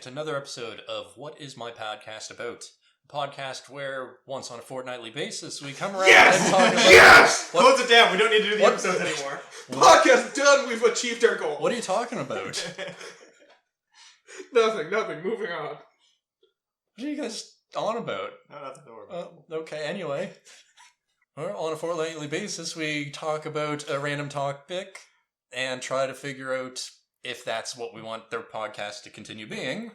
Another episode of What Is My Podcast About? A podcast where once on a fortnightly basis we come around and talk about... Yes! Close it down. We don't need to do the episodes anymore. Podcast done. We've achieved our goal. What are you talking about? Nothing. Moving on. What are you guys on about? No, nothing to worry about. Okay, anyway. On a fortnightly basis we talk about a random topic and try to figure out if that's what we want their podcast to continue being.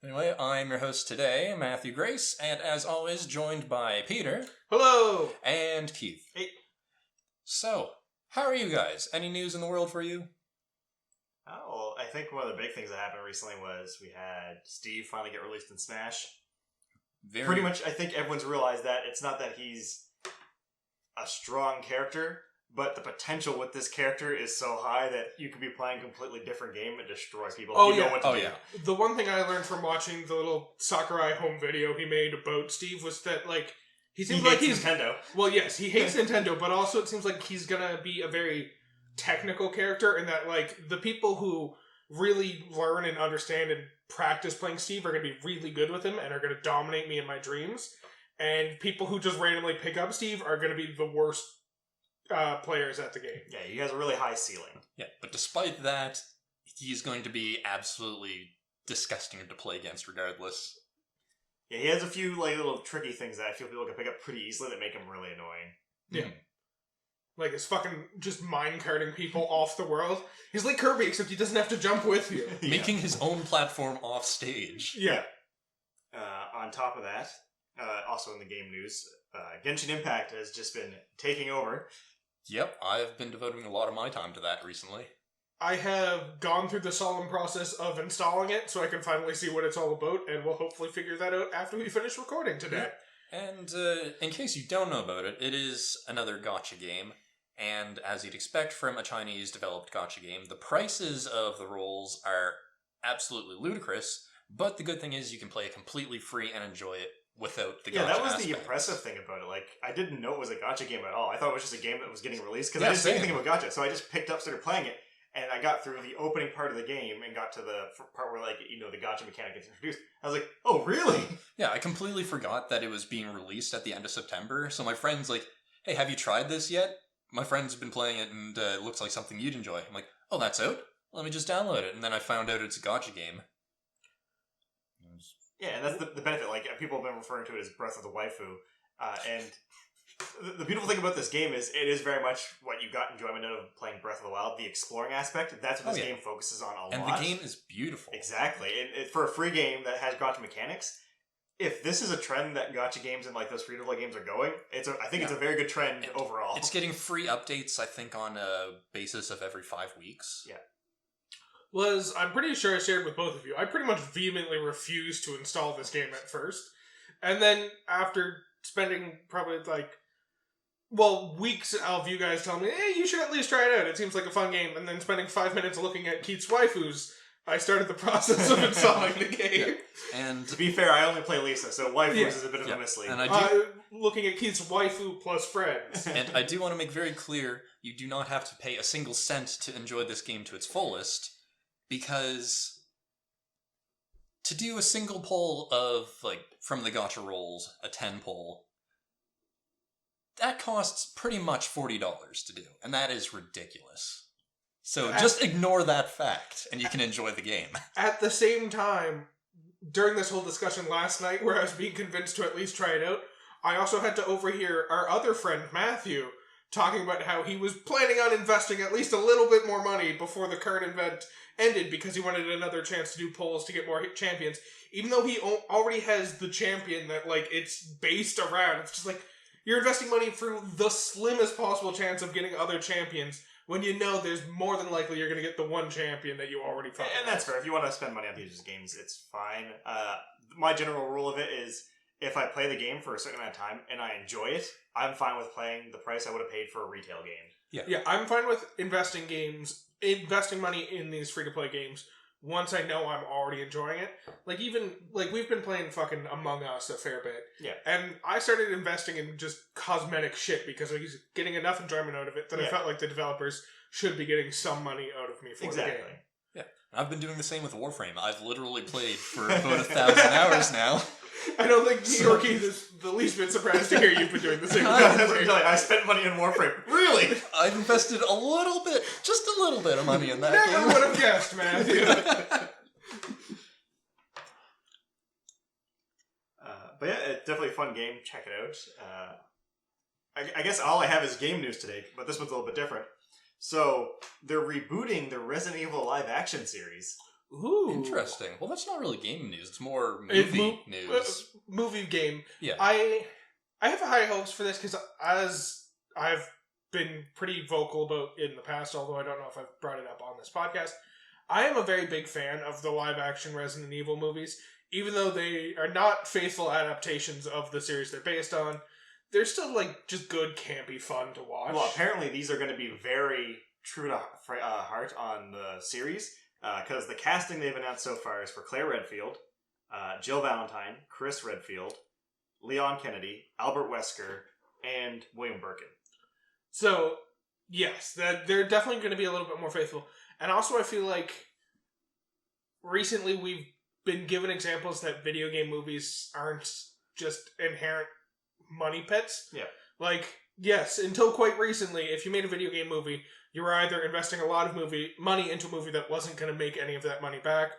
Anyway, I'm your host today, Matthew Grace, and as always, joined by Peter. Hello! And Keith. Hey. So, how are you guys? Any news in the world for you? Oh, well, I think one of the big things that happened recently was we had Steve finally get released in Smash. Pretty much, I think everyone's realized that it's not that he's a strong character, but the potential with this character is so high that you could be playing a completely different game and destroy people. Oh, you yeah. know what to do. The one thing I learned from watching the little Sakurai home video he made about Steve was that, like, he seems like he's... Nintendo. Well, yes, he hates Nintendo, but also it seems like he's gonna be a very technical character, and that, like, the people who really learn and understand and practice playing Steve are gonna be really good with him and are gonna dominate me in my dreams. And people who just randomly pick up Steve are gonna be the worst players at the game. Yeah, he has a really high ceiling. Yeah, but despite that, he's going to be absolutely disgusting to play against regardless. Yeah, he has a few like little tricky things that I feel people can pick up pretty easily that make him really annoying. Yeah. Like his fucking just mine-carting people off the world. He's like Kirby, except he doesn't have to jump with you. Making his own platform off stage. Yeah. On top of that, also in the game news, Genshin Impact has just been taking over. Yep, I've been devoting a lot of my time to that recently. I have gone through the solemn process of installing it so I can finally see what it's all about, and we'll hopefully figure that out after we finish recording today. Yeah. And in case you don't know about it, it is another gacha game, and as you'd expect from a Chinese-developed gacha game, the prices of the roles are absolutely ludicrous, but the good thing is you can play it completely free and enjoy it without the gacha that was aspect. the impressive thing about it. Like, I didn't know it was a gacha game at all. I thought it was just a game that was getting released, because I didn't know anything about gacha. So I just picked up, started playing it, and I got through the opening part of the game and got to the part where, like, you know, the gacha mechanic gets introduced. I was like, oh, really? Yeah, I completely forgot that it was being released at the end of September, so my friend's like, hey, have you tried this yet? My friend's been playing it, and it looks like something you'd enjoy. I'm like, oh, that's out? Let me just download it. And then I found out it's a gacha game. Yeah, and that's the benefit. Like, people have been referring to it as Breath of the Waifu. And the beautiful thing about this game is it is very much what you got enjoyment out of playing Breath of the Wild, the exploring aspect. That's what this game focuses on a lot. And the game is beautiful. Exactly. For a free game that has gacha mechanics, if this is a trend that gacha games and like those free-to-play games are going, I think it's a very good trend overall. It's getting free updates, I think, on a basis of every 5 weeks. Yeah. Was, I'm pretty sure I shared with both of you, I pretty much vehemently refused to install this game at first. And then after spending probably weeks of you guys telling me, hey, you should at least try it out. It seems like a fun game. And then spending 5 minutes looking at Keith's waifus, I started the process of installing the game. Yeah. And to be fair, I only play Lisa, so waifus is a bit of a mislead. And I do... looking at Keith's waifu plus friends. And I do want to make very clear, you do not have to pay a single cent to enjoy this game to its fullest. Because to do a single pull of, like, from the gacha rolls, a 10 pull, that costs pretty much $40 to do. And that is ridiculous. So just ignore that fact, and you can enjoy the game. At the same time, during this whole discussion last night, where I was being convinced to at least try it out, I also had to overhear our other friend, Matthew, talking about how he was planning on investing at least a little bit more money before the current event ended because he wanted another chance to do polls to get more champions, even though he already has the champion that, like, it's based around. It's just like, you're investing money for the slimmest possible chance of getting other champions when you know there's more than likely you're going to get the one champion that you already found. And that's fair. If you want to spend money on these games, it's fine. My general rule of it is, if I play the game for a certain amount of time and I enjoy it, I'm fine with paying the price I would have paid for a retail game. Yeah, I'm fine with investing money in these free-to-play games once I know I'm already enjoying it. Like, even, like, we've been playing fucking Among Us a fair bit. Yeah. And I started investing in just cosmetic shit because I was getting enough enjoyment out of it that I felt like the developers should be getting some money out of me for the game. Yeah. I've been doing the same with Warframe. I've literally played for about 1,000 hours now. I don't think New York is the least bit surprised to hear you've been doing the same. I spent money on Warframe. Really? I've invested a little bit, just a little bit of money in that game. Never would have guessed, Matthew. But yeah, it's definitely a fun game. Check it out. I guess all I have is game news today, but this one's a little bit different. So, they're rebooting the Resident Evil live-action series. Ooh. Interesting. Well, that's not really game news. It's more movie news. Movie game. Yeah. I have high hopes for this because as I've been pretty vocal about in the past, although I don't know if I've brought it up on this podcast, I am a very big fan of the live-action Resident Evil movies. Even though they are not faithful adaptations of the series they're based on, they're still, like, just good, campy fun to watch. Well, apparently these are going to be very true to heart on the series, because the casting they've announced so far is for Claire Redfield, Jill Valentine, Chris Redfield, Leon Kennedy, Albert Wesker, and William Birkin. So, yes, they're definitely going to be a little bit more faithful. And also I feel like recently we've been given examples that video game movies aren't just inherent money pits. Yeah. Like, yes, until quite recently, if you made a video game movie, you were either investing a lot of money into a movie that wasn't going to make any of that money back,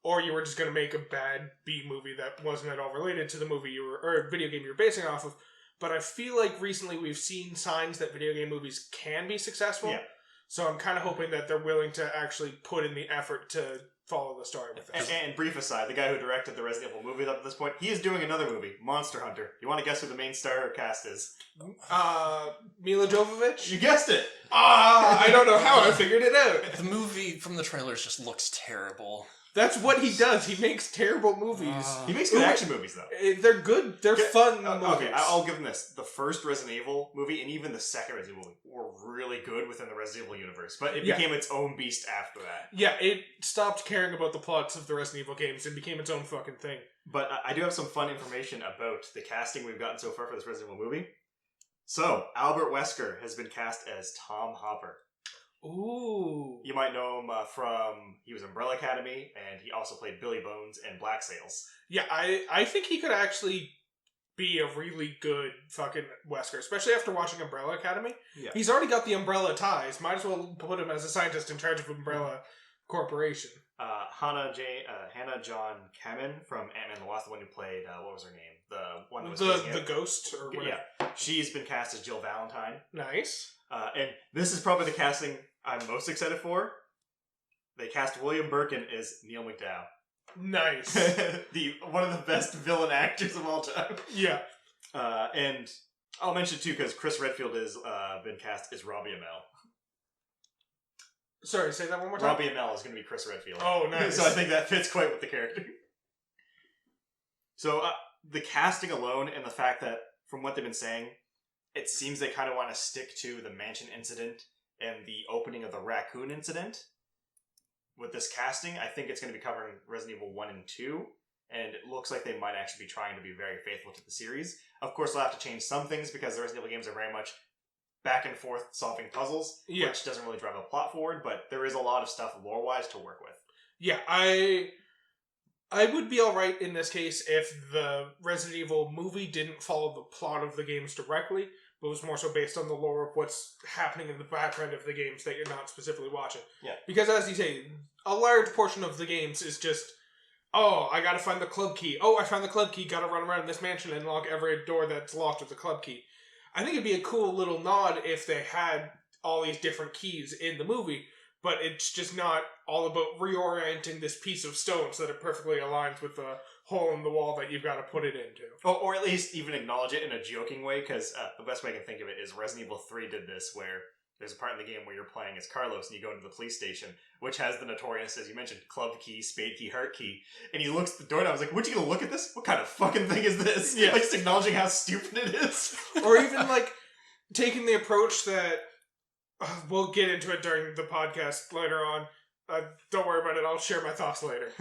or you were just going to make a bad B movie that wasn't at all related to the movie or video game you were basing off of. But I feel like recently we've seen signs that video game movies can be successful. Yeah. So I'm kind of hoping that they're willing to actually put in the effort to follow the story with it. And brief aside, the guy who directed the Resident Evil movies up to this point, he is doing another movie, Monster Hunter. You want to guess who the main star cast is? Mila Jovovich? You guessed it! I don't know how I figured it out. The movie from the trailers just looks terrible. That's what he does. He makes terrible movies. He makes good action movies, though. They're good. They're fun movies. Okay, I'll give him this. The first Resident Evil movie, and even the second Resident Evil movie, were really good within the Resident Evil universe. But it became its own beast after that. Yeah, it stopped caring about the plots of the Resident Evil games and became its own fucking thing. But I do have some fun information about the casting we've gotten so far for this Resident Evil movie. So, Albert Wesker has been cast as Tom Hopper. Ooh. You might know him from, he was Umbrella Academy, and he also played Billy Bones in Black Sails. Yeah, I think he could actually be a really good fucking Wesker, especially after watching Umbrella Academy. Yeah. He's already got the Umbrella ties. Might as well put him as a scientist in charge of Umbrella Corporation. Hannah John Kamen from Ant-Man and the Wasp, the one who played, what was her name? The one that was the ghost, or whatever. Yeah. She's been cast as Jill Valentine. Nice. And this is probably the casting I'm most excited for. They cast William Birkin as Neil McDowell. Nice. One of the best villain actors of all time. Yeah. And I'll mention too, because Chris Redfield has been cast as Robbie Amell. Sorry, say that one more time. Robbie Amell is going to be Chris Redfield. Oh, nice. So I think that fits quite with the character. So the casting alone and the fact that, from what they've been saying, it seems they kind of want to stick to the mansion incident and the opening of the raccoon incident. With this casting, I think it's going to be covering Resident Evil 1 and 2, and it looks like they might actually be trying to be very faithful to the series. Of course, they'll have to change some things because the Resident Evil games are very much back and forth solving puzzles, which doesn't really drive a plot forward, but there is a lot of stuff lore-wise to work with. Yeah, I would be alright in this case if the Resident Evil movie didn't follow the plot of the games directly, but was more so based on the lore of what's happening in the background of the games that you're not specifically watching. Yeah. Because as you say, a large portion of the games is just, oh, I gotta find the club key. Oh, I found the club key, gotta run around this mansion and lock every door that's locked with the club key. I think it'd be a cool little nod if they had all these different keys in the movie, but it's just not all about reorienting this piece of stone so that it perfectly aligns with the hole in the wall that you've got to put it into. Or at least even acknowledge it in a joking way, because the best way I can think of it is Resident Evil 3 did this, where there's a part in the game where you're playing as Carlos and you go into the police station, which has the notorious, as you mentioned, club key, spade key, heart key, and he looks at the door and I was like, "What, you gonna look at this? What kind of fucking thing is this?" Yeah. Like, just acknowledging how stupid it is. Or even, like, taking the approach that, we'll get into it during the podcast later on. Don't worry about it, I'll share my thoughts later.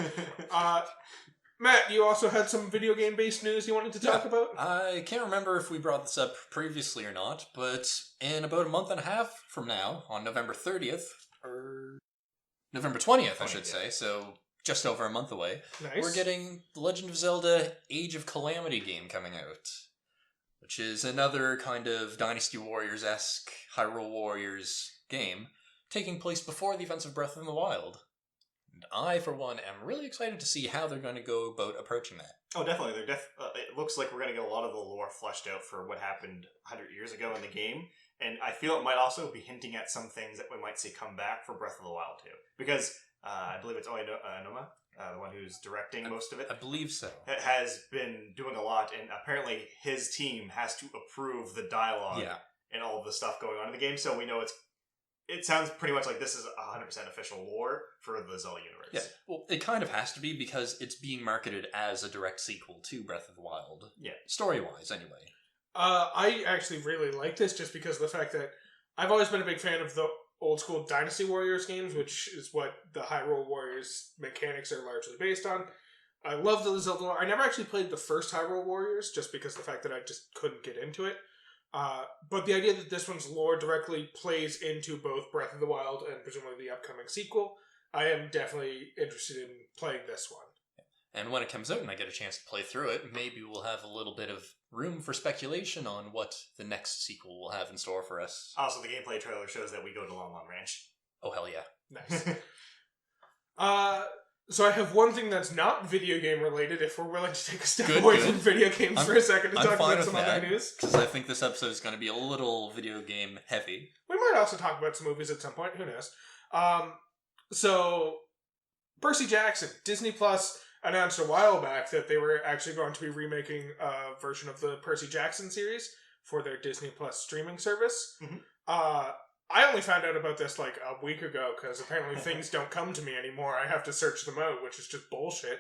Matt, you also had some video game based news you wanted to talk about? I can't remember if we brought this up previously or not, but in about a month and a half from now, on November 30th, or November 20th, I should say, so just over a month away, Nice. we're getting The Legend of Zelda Age of Calamity game coming out, which is another kind of Dynasty Warriors-esque Hyrule Warriors game, taking place before the events of Breath of the Wild. And I, for one, am really excited to see how they're going to go about approaching that. Oh, definitely. It looks like we're going to get a lot of the lore fleshed out for what happened 100 years ago in the game. And I feel it might also be hinting at some things that we might see come back for Breath of the Wild, too. Because I believe it's Onoma, the one who's directing most of it. I believe so. Has been doing a lot, and apparently his team has to approve the dialogue and all of the stuff going on in the game, so we know it sounds pretty much like this is 100% official lore for the Zelda universe. Yeah, well, it kind of has to be because it's being marketed as a direct sequel to Breath of the Wild. Yeah. Story-wise, anyway. I actually really like this just because of the fact that I've always been a big fan of the old school Dynasty Warriors games, which is what the Hyrule Warriors mechanics are largely based on. I love the Zelda lore. I never actually played the first Hyrule Warriors just because of the fact that I just couldn't get into it. But the idea that this one's lore directly plays into both Breath of the Wild and presumably the upcoming sequel, I am definitely interested in playing this one. And when it comes out and I get a chance to play through it, maybe we'll have a little bit of room for speculation on what the next sequel will have in store for us. Also, the gameplay trailer shows that we go to Long Long Ranch. Oh, hell yeah. Nice. So I have one thing that's not video game related, if we're willing to take a step away from video games for a second to talk about some other news. Because I think this episode is going to be a little video game heavy. We might also talk about some movies at some point, who knows. So, Percy Jackson, Disney Plus announced a while back that they were actually going to be remaking a version of the Percy Jackson series for their Disney Plus streaming service. Mm-hmm. I only found out about this like a week ago because apparently things don't come to me anymore. I have to search them out, which is just bullshit.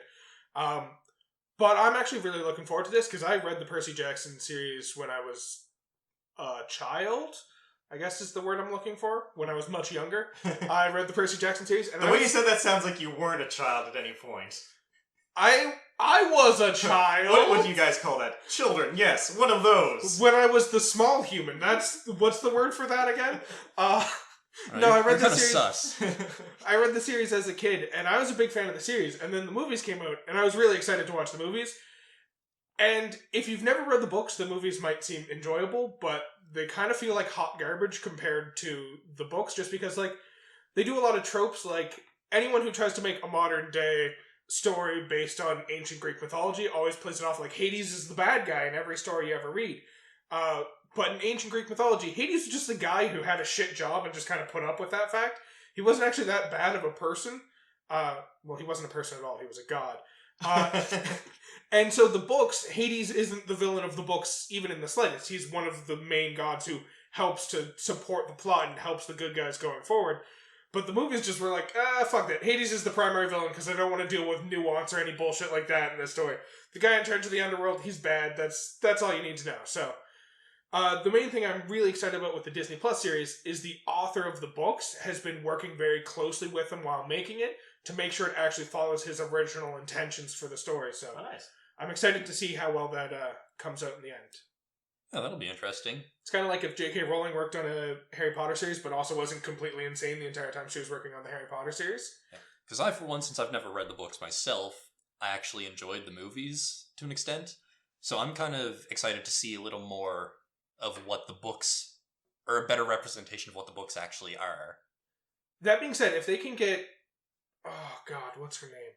But I'm actually really looking forward to this because I read the Percy Jackson series when I was a child, I guess is the word I'm looking for. When I was much younger, I read the Percy Jackson series. And the way you said that sounds like you weren't a child at any point. I was a child. What do you guys call that? Children, yes, one of those. When I was the small human. What's the word for that again? No, I read the series. Sus. I read the series as a kid, and I was a big fan of the series. And then the movies came out, and I was really excited to watch the movies. And if you've never read the books, the movies might seem enjoyable, but they kind of feel like hot garbage compared to the books, just because like they do a lot of tropes. Like anyone who tries to make a modern day story based on ancient Greek mythology always plays it off like Hades is the bad guy in every story you ever read. But in ancient Greek mythology, Hades was just a guy who had a shit job and just kind of put up with that fact. He wasn't actually that bad of a person. Well, he wasn't a person at all. He was a god. And so the books, Hades isn't the villain of the books even in the slightest. He's one of the main gods who helps to support the plot and helps the good guys going forward. But the movies just were like, fuck that. Hades is the primary villain because I don't want to deal with nuance or any bullshit like that in this story. The guy in charge of the underworld, he's bad. That's all you need to know. So, the main thing I'm really excited about with the Disney Plus series is the author of the books has been working very closely with them while making it to make sure it actually follows his original intentions for the story. So, nice. I'm excited to see how well that comes out in the end. Oh, that'll be interesting. It's kind of like if J.K. Rowling worked on a Harry Potter series, but also wasn't completely insane the entire time she was working on the Harry Potter series. Because I, for one, since I've never read the books myself, I actually enjoyed the movies to an extent. So I'm kind of excited to see a little more of what the books, or a better representation of what the books actually are. That being said, if they can get... Oh, God, what's her name?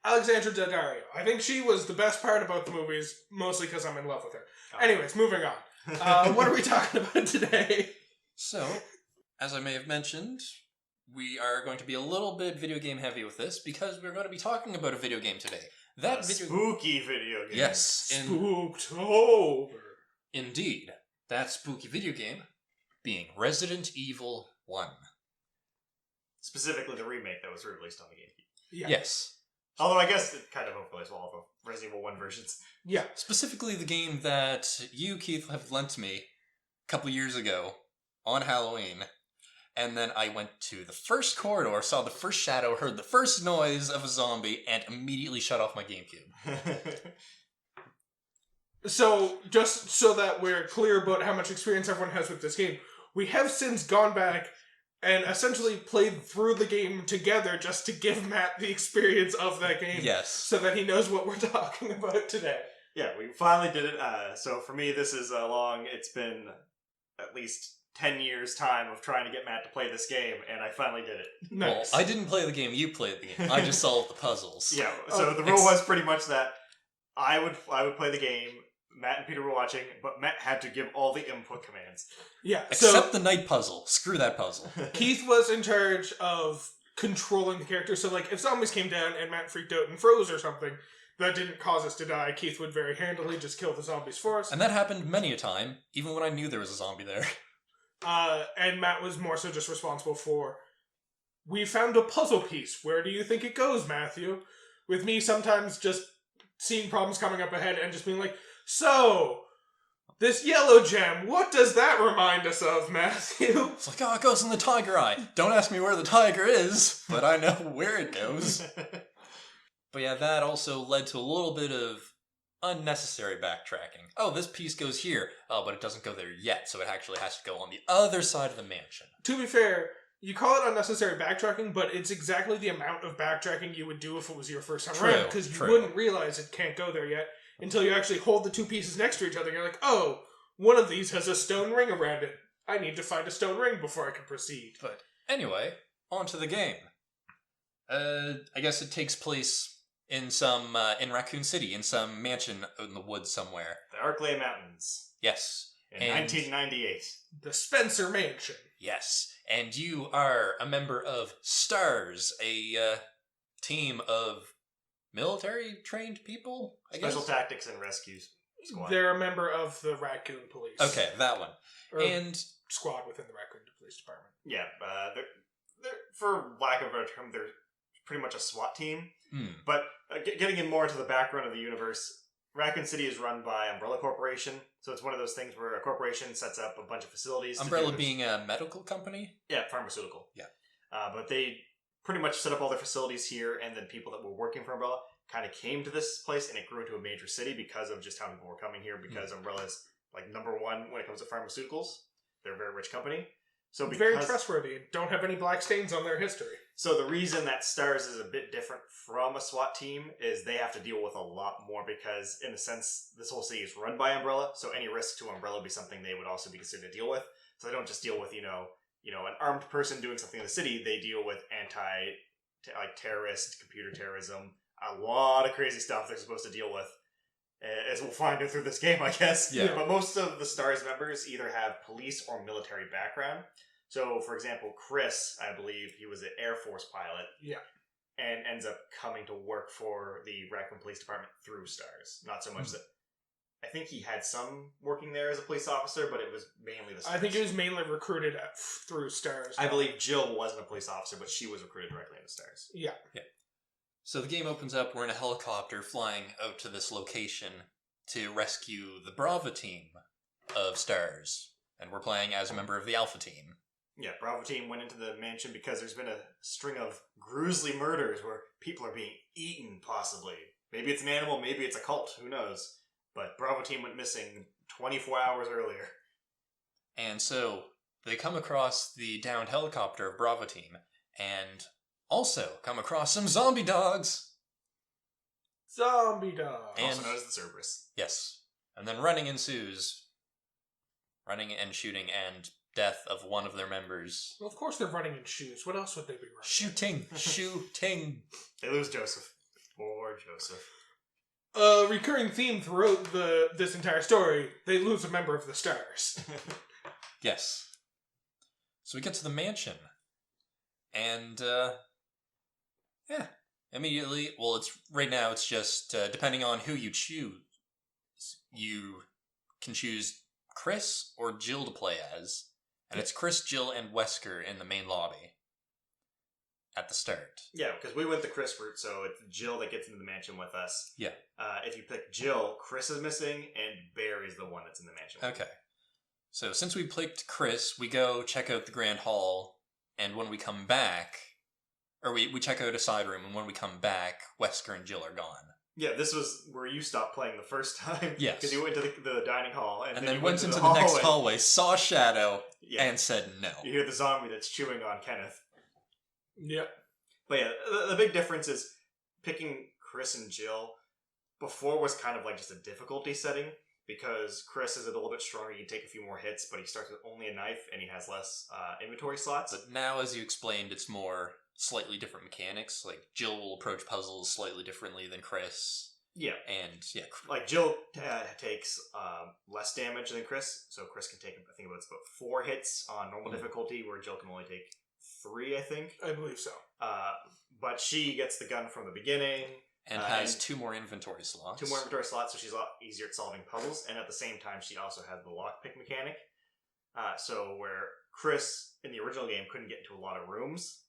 Alexandra Daddario. I think she was the best part about the movies, mostly because I'm in love with her. Anyways, moving on. What are we talking about today? So, as I may have mentioned, we are going to be a little bit video game heavy with this because we're going to be talking about a video game today. Spooky video game. Yes. Spooktober. Indeed. That spooky video game being Resident Evil 1. Specifically the remake that was released on the GameCube. Yeah. Yes. Although I guess it kind of overlays all of the Resident Evil 1 versions. Yeah. Specifically the game that you, Keith, have lent me a couple years ago on Halloween. And then I went to the first corridor, saw the first shadow, heard the first noise of a zombie, and immediately shut off my GameCube. So, just so that we're clear about how much experience everyone has with this game, we have since gone back and essentially played through the game together just to give Matt the experience of that game. Yes. So that he knows what we're talking about today. Yeah, we finally did it. So for me, this is it's been at least 10 years' time of trying to get Matt to play this game, and I finally did it. Nice. Well, I didn't play the game, you played the game. I just solved the puzzles. Yeah, so the rule was pretty much that I would play the game, Matt and Peter were watching, but Matt had to give all the input commands. Yeah. Except the night puzzle. Screw that puzzle. Keith was in charge of controlling the characters, so like if zombies came down and Matt freaked out and froze or something, that didn't cause us to die. Keith would very handily just kill the zombies for us. And that happened many a time, even when I knew there was a zombie there. And Matt was more so just responsible for, we found a puzzle piece. Where do you think it goes, Matthew? With me sometimes just seeing problems coming up ahead and just being like, so, this yellow gem, what does that remind us of, Matthew? It's like, it goes in the tiger eye. Don't ask me where the tiger is, but I know where it goes. But yeah, that also led to a little bit of unnecessary backtracking. Oh, this piece goes here. Oh, but it doesn't go there yet, so it actually has to go on the other side of the mansion. To be fair, you call it unnecessary backtracking, but it's exactly the amount of backtracking you would do if it was your first time around, because you wouldn't realize it can't go there yet until you actually hold the two pieces next to each other. You're like, oh, one of these has a stone ring around it. I need to find a stone ring before I can proceed. But anyway, on to the game. I guess it takes place in in Raccoon City, in some mansion out in the woods somewhere. The Arklay Mountains. Yes. In 1998. The Spencer Mansion. Yes. And you are a member of S.T.A.R.S, a team of military-trained people, I guess? Special Tactics and Rescue Squad. They're a member of the Raccoon Police. Okay, that one. Or and squad within the Raccoon Police Department. Yeah, they're, for lack of a better term, they're pretty much a SWAT team. But getting in more into the background of the universe, Raccoon City is run by Umbrella Corporation, so it's one of those things where a corporation sets up a bunch of facilities. Umbrella being a medical company? Yeah, pharmaceutical. Yeah. But they pretty much set up all their facilities here, and then people that were working for Umbrella kind of came to this place, and it grew into a major city because of just how people were coming here, because Umbrella's like number one when it comes to pharmaceuticals. They're a very rich company. So very trustworthy. Don't have any black stains on their history. So the reason that S.T.A.R.S is a bit different from a SWAT team is they have to deal with a lot more because, in a sense, this whole city is run by Umbrella. So any risk to Umbrella would be something they would also be considered to deal with. So they don't just deal with an armed person doing something in the city. They deal with terrorist, computer terrorism, a lot of crazy stuff they're supposed to deal with. As we'll find out through this game, I guess. Yeah. But most of the S.T.A.R.S members either have police or military background. So, for example, Chris, I believe he was an Air Force pilot. Yeah. And ends up coming to work for the Raccoon Police Department through S.T.A.R.S. Not so much that... I think he had some working there as a police officer, but it was mainly the S.T.A.R.S. I think he was mainly recruited through S.T.A.R.S. I believe Jill wasn't a police officer, but she was recruited directly into S.T.A.R.S. Yeah. Yeah. So the game opens up, we're in a helicopter flying out to this location to rescue the Bravo team of S.T.A.R.S. And we're playing as a member of the Alpha team. Yeah, Bravo team went into the mansion because there's been a string of grisly murders where people are being eaten, possibly. Maybe it's an animal, maybe it's a cult, who knows. But Bravo team went missing 24 hours earlier. And so they come across the downed helicopter of Bravo team and also come across some zombie dogs. Zombie dogs. Also known as the Cerberus. Yes. And then running ensues. Running and shooting and death of one of their members. Well, of course they're running in shoes. What else would they be running? Shooting. They lose Joseph. Poor Joseph. A recurring theme throughout this entire story, they lose a member of the S.T.A.R.S. Yes. So we get to the mansion. And, immediately, well, right now it's just, depending on who you choose, you can choose Chris or Jill to play as. And it's Chris, Jill, and Wesker in the main lobby at the start. Yeah, because we went the Chris route, so it's Jill that gets into the mansion with us. Yeah. If you pick Jill, Chris is missing, and Barry's the one that's in the mansion. Okay. So since we picked Chris, we go check out the Grand Hall, and when we come back, or we check out a side room, and when we come back, Wesker and Jill are gone. Yeah, this was where you stopped playing the first time. Yes. Because you went to the dining hall, and then you went into the next hallway, saw Shadow, yeah. and said no. You hear the zombie that's chewing on Kenneth. Yep. But yeah, the big difference is picking Chris and Jill before was kind of like just a difficulty setting, because Chris is a little bit stronger, he can take a few more hits, but he starts with only a knife, and he has less inventory slots. But now, as you explained, it's more slightly different mechanics. Like, Jill will approach puzzles slightly differently than Chris. Yeah. And, yeah. Like, Jill takes less damage than Chris, so Chris can take, I think it's about 4 hits on normal difficulty, where Jill can only take 3, I think. I believe so. But she gets the gun from the beginning. And has 2 more inventory slots. 2 more inventory slots, so she's a lot easier at solving puzzles. And at the same time, she also has the lockpick mechanic. So where Chris, in the original game, couldn't get into a lot of rooms,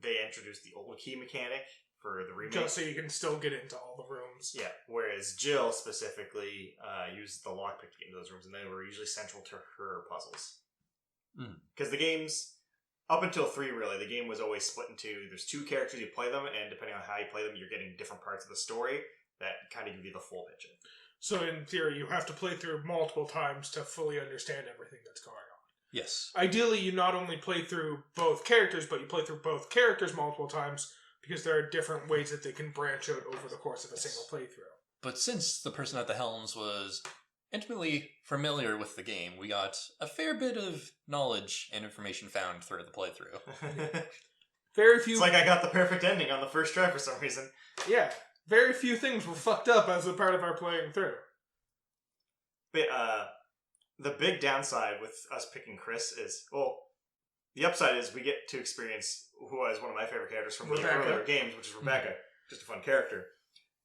they introduced the old key mechanic for the remake. Just so you can still get into all the rooms. Yeah, whereas Jill specifically used the lockpick to get into those rooms, and they were usually central to her puzzles. Because the games... Up until 3, really, the game was always split into, there's 2 characters, you play them, and depending on how you play them, you're getting different parts of the story that kind of give you the full picture. So in theory, you have to play through multiple times to fully understand everything that's going on. Yes. Ideally, you not only play through both characters, but you play through both characters multiple times, because there are different ways that they can branch out over the course of a single playthrough. But since the person at the helms was intimately familiar with the game, we got a fair bit of knowledge and information found throughout the playthrough. Very few... It's like I got the perfect ending on the first try for some reason. Yeah. Very few things were fucked up as a part of our playing through. But the big downside with us picking Chris is, well, the upside is we get to experience who was one of my favorite characters from the earlier games, which is Rebecca. Just a fun character.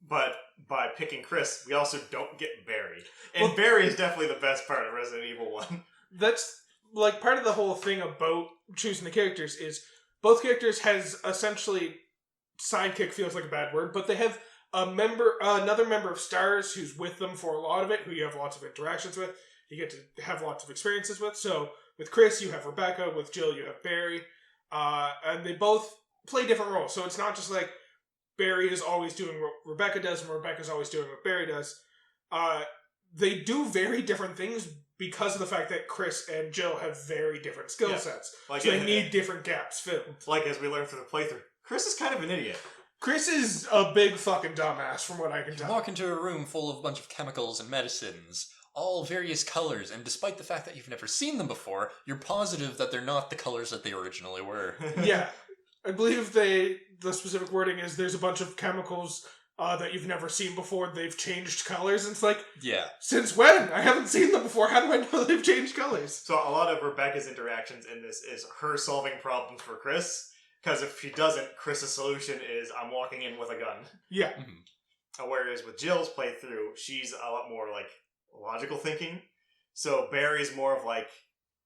But by picking Chris, we also don't get Barry. And Barry is definitely the best part of Resident Evil 1. That's, like, part of the whole thing about choosing the characters is both characters has essentially... Sidekick feels like a bad word, but they have another member of S.T.A.R.S who's with them for a lot of it, who you have lots of interactions with. You get to have lots of experiences with. So, with Chris, you have Rebecca. With Jill, you have Barry. And they both play different roles. So it's not just like Barry is always doing what Rebecca does, and Rebecca's always doing what Barry does. They do very different things because of the fact that Chris and Jill have very different skill sets. Like, so they need different gaps filled. Like, as we learned through the playthrough, Chris is kind of an idiot. Chris is a big fucking dumbass, from what I can tell. You walk into a room full of a bunch of chemicals and medicines, all various colors, and despite the fact that you've never seen them before, you're positive that they're not the colors that they originally were. Yeah. I believe the specific wording is there's a bunch of chemicals that you've never seen before. They've changed colors, and it's like, yeah. Since when? I haven't seen them before. How do I know they've changed colors? So a lot of Rebecca's interactions in this is her solving problems for Chris, because if she doesn't, Chris's solution is, I'm walking in with a gun. Yeah. Mm-hmm. Whereas with Jill's playthrough, she's a lot more, like, logical thinking. So Barry's more of, like,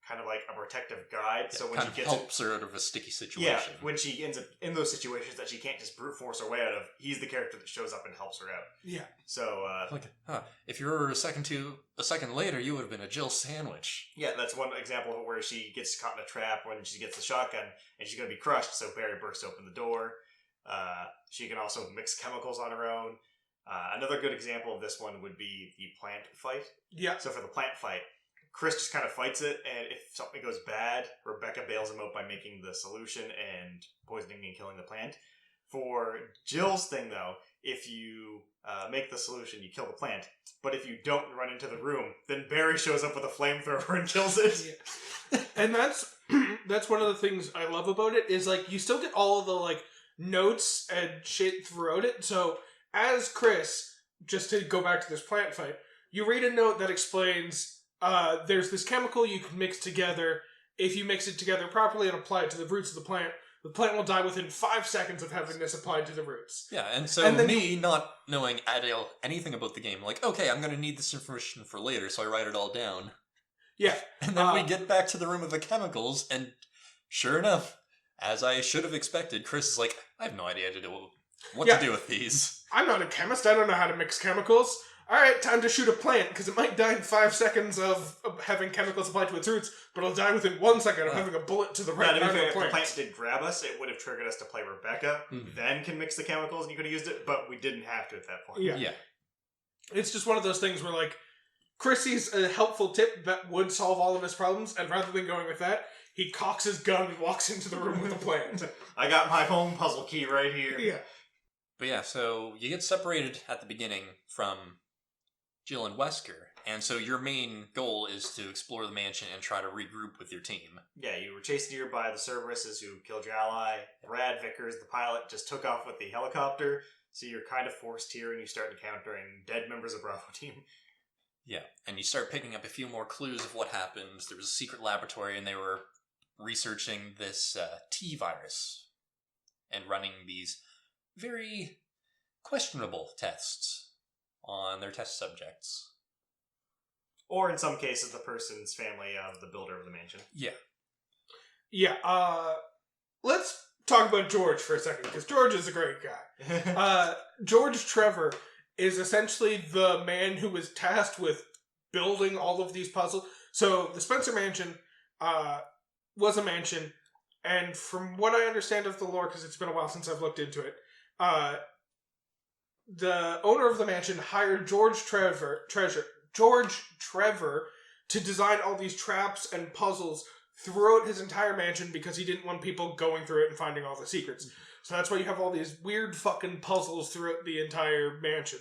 kind of like a protective guide. Yeah, so when kind she of gets helps her out of a sticky situation. Yeah, when she ends up in those situations that she can't just brute force her way out of, he's the character that shows up and helps her out. Yeah. So, if you were a second later, you would have been a Jill sandwich. Yeah, that's one example of where she gets caught in a trap when she gets the shotgun, and she's going to be crushed, so Barry bursts open the door. She can also mix chemicals on her own. Another good example of this one would be the plant fight. Yeah. So for the plant fight, Chris just kind of fights it, and if something goes bad, Rebecca bails him out by making the solution and poisoning and killing the plant. For Jill's thing, though, if you make the solution, you kill the plant. But if you don't run into the room, then Barry shows up with a flamethrower and kills it. Yeah. And that's one of the things I love about it, is, like, you still get all of the, like, notes and shit throughout it. So, as Chris, just to go back to this plant fight, you read a note that explains... there's this chemical you can mix together. If you mix it together properly and apply it to the roots of the plant will die within 5 seconds of having this applied to the roots. Yeah, and so me not knowing anything about the game, like, okay, I'm going to need this information for later, so I write it all down. Yeah. And then we get back to the room of the chemicals, and sure enough, as I should have expected, Chris is like, I have no idea what to do with these. I'm not a chemist. I don't know how to mix chemicals. All right, time to shoot a plant, because it might die in 5 seconds of having chemicals applied to its roots, but it'll die within 1 second of having a bullet to the right part of the if plant. the plant did grab us, it would have triggered us to play Rebecca, who then can mix the chemicals, and you could have used it, but we didn't have to at that point. Yeah. It's just one of those things where, like, Chris sees a helpful tip that would solve all of his problems, and rather than going with that, he cocks his gun and walks into the room with the plant. I got my home puzzle key right here. Yeah. But yeah, so you get separated at the beginning from Jill and Wesker, and so your main goal is to explore the mansion and try to regroup with your team. Yeah, you were chased here by the Cerberuses who killed your ally. Brad Vickers, the pilot, just took off with the helicopter, so you're kind of forced here and you start encountering dead members of Bravo Team. Yeah, and you start picking up a few more clues of what happened. There was a secret laboratory, and they were researching this T-virus and running these very questionable tests on their test subjects. Or in some cases, the person's family of the builder of the mansion. Yeah. Yeah, let's talk about George for a second, because George is a great guy. George Trevor is essentially the man who was tasked with building all of these puzzles. So the Spencer Mansion was a mansion, and from what I understand of the lore, because it's been a while since I've looked into it, the owner of the mansion hired George Trevor to design all these traps and puzzles throughout his entire mansion because he didn't want people going through it and finding all the secrets. So that's why you have all these weird fucking puzzles throughout the entire mansion.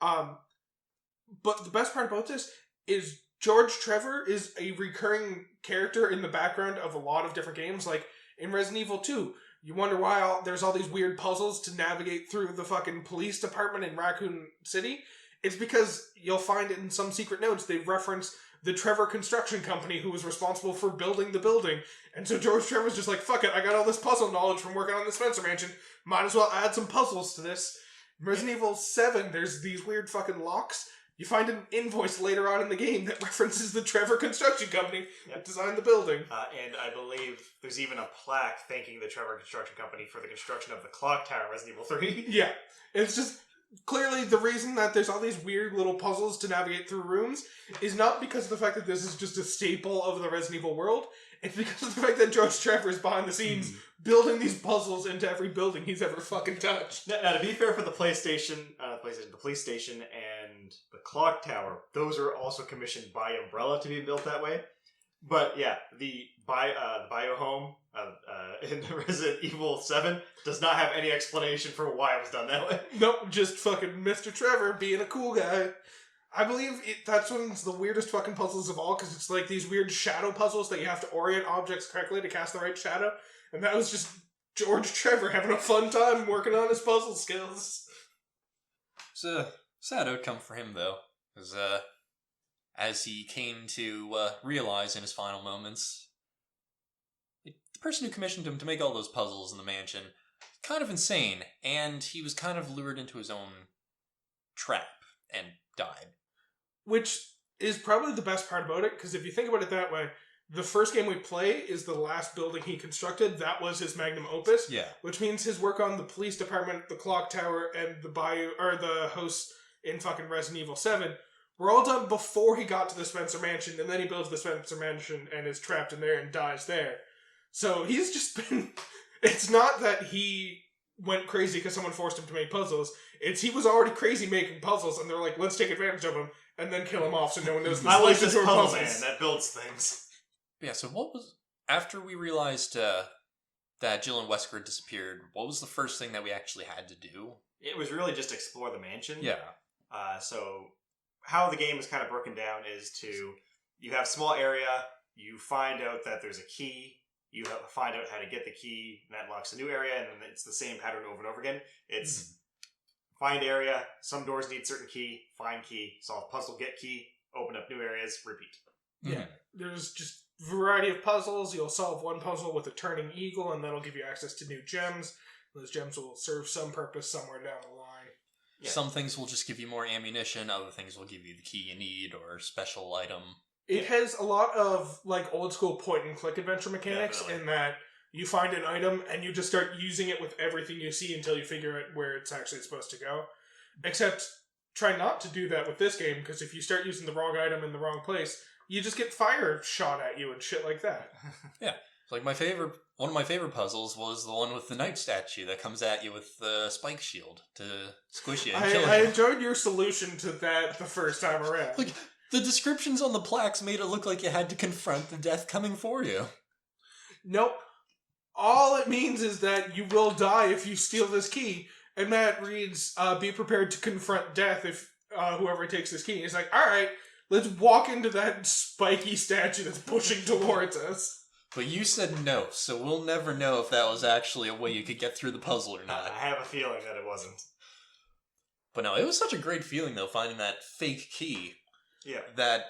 But the best part about this is George Trevor is a recurring character in the background of a lot of different games. Like in Resident Evil 2, you wonder why there's all these weird puzzles to navigate through the fucking police department in Raccoon City. It's because you'll find in some secret notes they reference the Trevor Construction Company who was responsible for building the building. And so George Trevor's just like, fuck it, I got all this puzzle knowledge from working on the Spencer Mansion. Might as well add some puzzles to this. In Resident Evil 7, there's these weird fucking locks. You find an invoice later on in the game that references the Trevor Construction Company that designed the building. And I believe there's even a plaque thanking the Trevor Construction Company for the construction of the clock tower in Resident Evil 3. Yeah. It's just... Clearly, the reason that there's all these weird little puzzles to navigate through rooms is not because of the fact that this is just a staple of the Resident Evil world. It's because of the fact that George Trevor is behind the scenes building these puzzles into every building he's ever fucking touched. Now, to be fair for the PlayStation, the police station, and the clock tower, those are also commissioned by Umbrella to be built that way. But yeah, the bio home in Resident Evil 7 does not have any explanation for why it was done that way. Nope, just fucking Mr. Trevor being a cool guy. I believe that's one's the weirdest fucking puzzles of all, because it's like these weird shadow puzzles that you have to orient objects correctly to cast the right shadow. And that was just George Trevor having a fun time working on his puzzle skills. It's a sad outcome for him, though, because as he came to realize in his final moments, the person who commissioned him to make all those puzzles in the mansion, kind of insane, and he was kind of lured into his own trap and died. Which is probably the best part about it, because if you think about it that way, the first game we play is the last building he constructed. That was his magnum opus. Yeah. Which means his work on the police department, the clock tower, and the house in fucking Resident Evil 7 were all done before he got to the Spencer Mansion, and then he builds the Spencer Mansion and is trapped in there and dies there. So he's just been... It's not that he went crazy because someone forced him to make puzzles. It's he was already crazy making puzzles, and they're like, let's take advantage of him and then kill him off so no one knows. I like this puzzle man that builds things. Yeah, so what was... After we realized that Jill and Wesker disappeared, what was the first thing that we actually had to do? It was really just explore the mansion. Yeah. So how the game is kind of broken down is you have a small area, you find out that there's a key, you find out how to get the key, and that unlocks a new area, and then it's the same pattern over and over again. It's find area, some doors need certain key, find key, solve puzzle, get key, open up new areas, repeat. Yeah, there's just a variety of puzzles. You'll solve one puzzle with a turning eagle, and that'll give you access to new gems. Those gems will serve some purpose somewhere down the line. Yeah. Some things will just give you more ammunition, other things will give you the key you need or special item. It has a lot of like old school point and click adventure mechanics in that you find an item and you just start using it with everything you see until you figure out where it's actually supposed to go. Except try not to do that with this game, because if you start using the wrong item in the wrong place, you just get fire shot at you and shit like that. Yeah. Like one of my favorite puzzles was the one with the knight statue that comes at you with the spike shield to squish you and kill you. I enjoyed your solution to that the first time around. Like, the descriptions on the plaques made it look like you had to confront the death coming for you. Nope. All it means is that you will die if you steal this key. And Matt reads, be prepared to confront death if whoever takes this key. He's like, alright, let's walk into that spiky statue that's pushing towards us. But you said no, so we'll never know if that was actually a way you could get through the puzzle or not. I have a feeling that it wasn't. But no, it was such a great feeling, though, finding that fake key. Yeah. That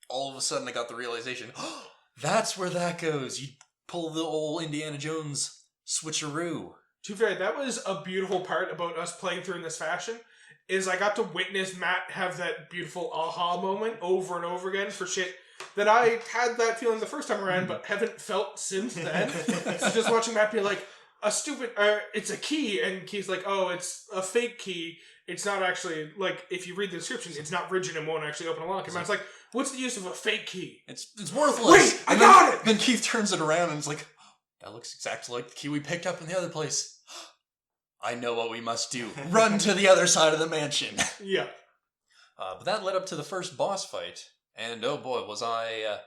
all of a sudden I got the realization, oh, that's where that goes. You pull the old Indiana Jones switcheroo. To be fair, that was a beautiful part about us playing through in this fashion, is I got to witness Matt have that beautiful aha moment over and over again for shit that I had that feeling the first time around, but haven't felt since then. So just watching Matt be like, it's a key, and Key's like, oh, it's a fake key. It's not actually, like, if you read the description, it's not rigid and won't actually open a lock. And Matt's like, what's the use of a fake key? It's worthless. Wait, I got it! Then Keith turns it around and is like, that looks exactly like the key we picked up in the other place. I know what we must do. Run to the other side of the mansion. Yeah. But that led up to the first boss fight. And oh boy, was I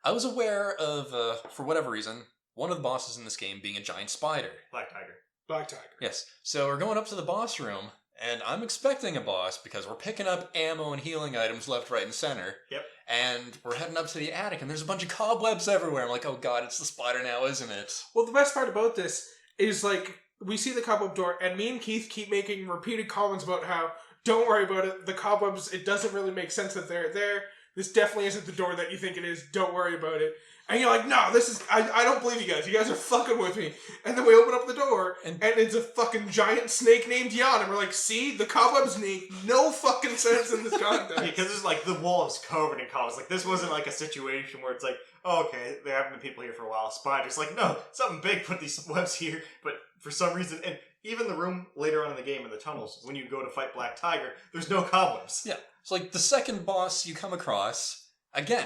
was aware of, for whatever reason, one of the bosses in this game being a giant spider. Black Tiger. Black Tiger. Yes. So we're going up to the boss room, and I'm expecting a boss because we're picking up ammo and healing items left, right, and center. Yep. And we're heading up to the attic, and there's a bunch of cobwebs everywhere. I'm like, oh god, it's the spider now, isn't it? Well, the best part about this is, like, we see the cobweb door, and me and Keith keep making repeated comments about how, don't worry about it, the cobwebs, it doesn't really make sense that they're there. This definitely isn't the door that you think it is. Don't worry about it. And you're like, no, this is... I don't believe you guys. You guys are fucking with me. And then we open up the door, and it's a fucking giant snake named Jan. And we're like, see? The cobwebs make no fucking sense in this context. Because there's like, the wall is covered in cobwebs. Like, this wasn't like a situation where it's like, oh, okay, there haven't been people here for a while. Spiders. Like, no, something big put these webs here. But for some reason... And even the room later on in the game, in the tunnels, when you go to fight Black Tiger, there's no cobwebs. Yeah. It's like the second boss you come across, again,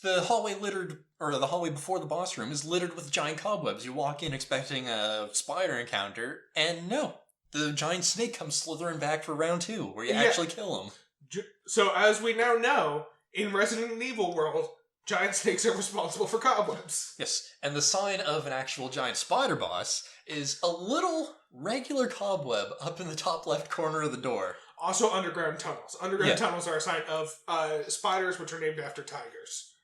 the hallway before the boss room is littered with giant cobwebs. You walk in expecting a spider encounter, and no. The giant snake comes slithering back for round 2, where you actually kill him. So, as we now know, in Resident Evil world, giant snakes are responsible for cobwebs. Yes, and the sign of an actual giant spider boss is a little regular cobweb up in the top left corner of the door. Also underground tunnels. Underground tunnels are a sign of spiders, which are named after tigers.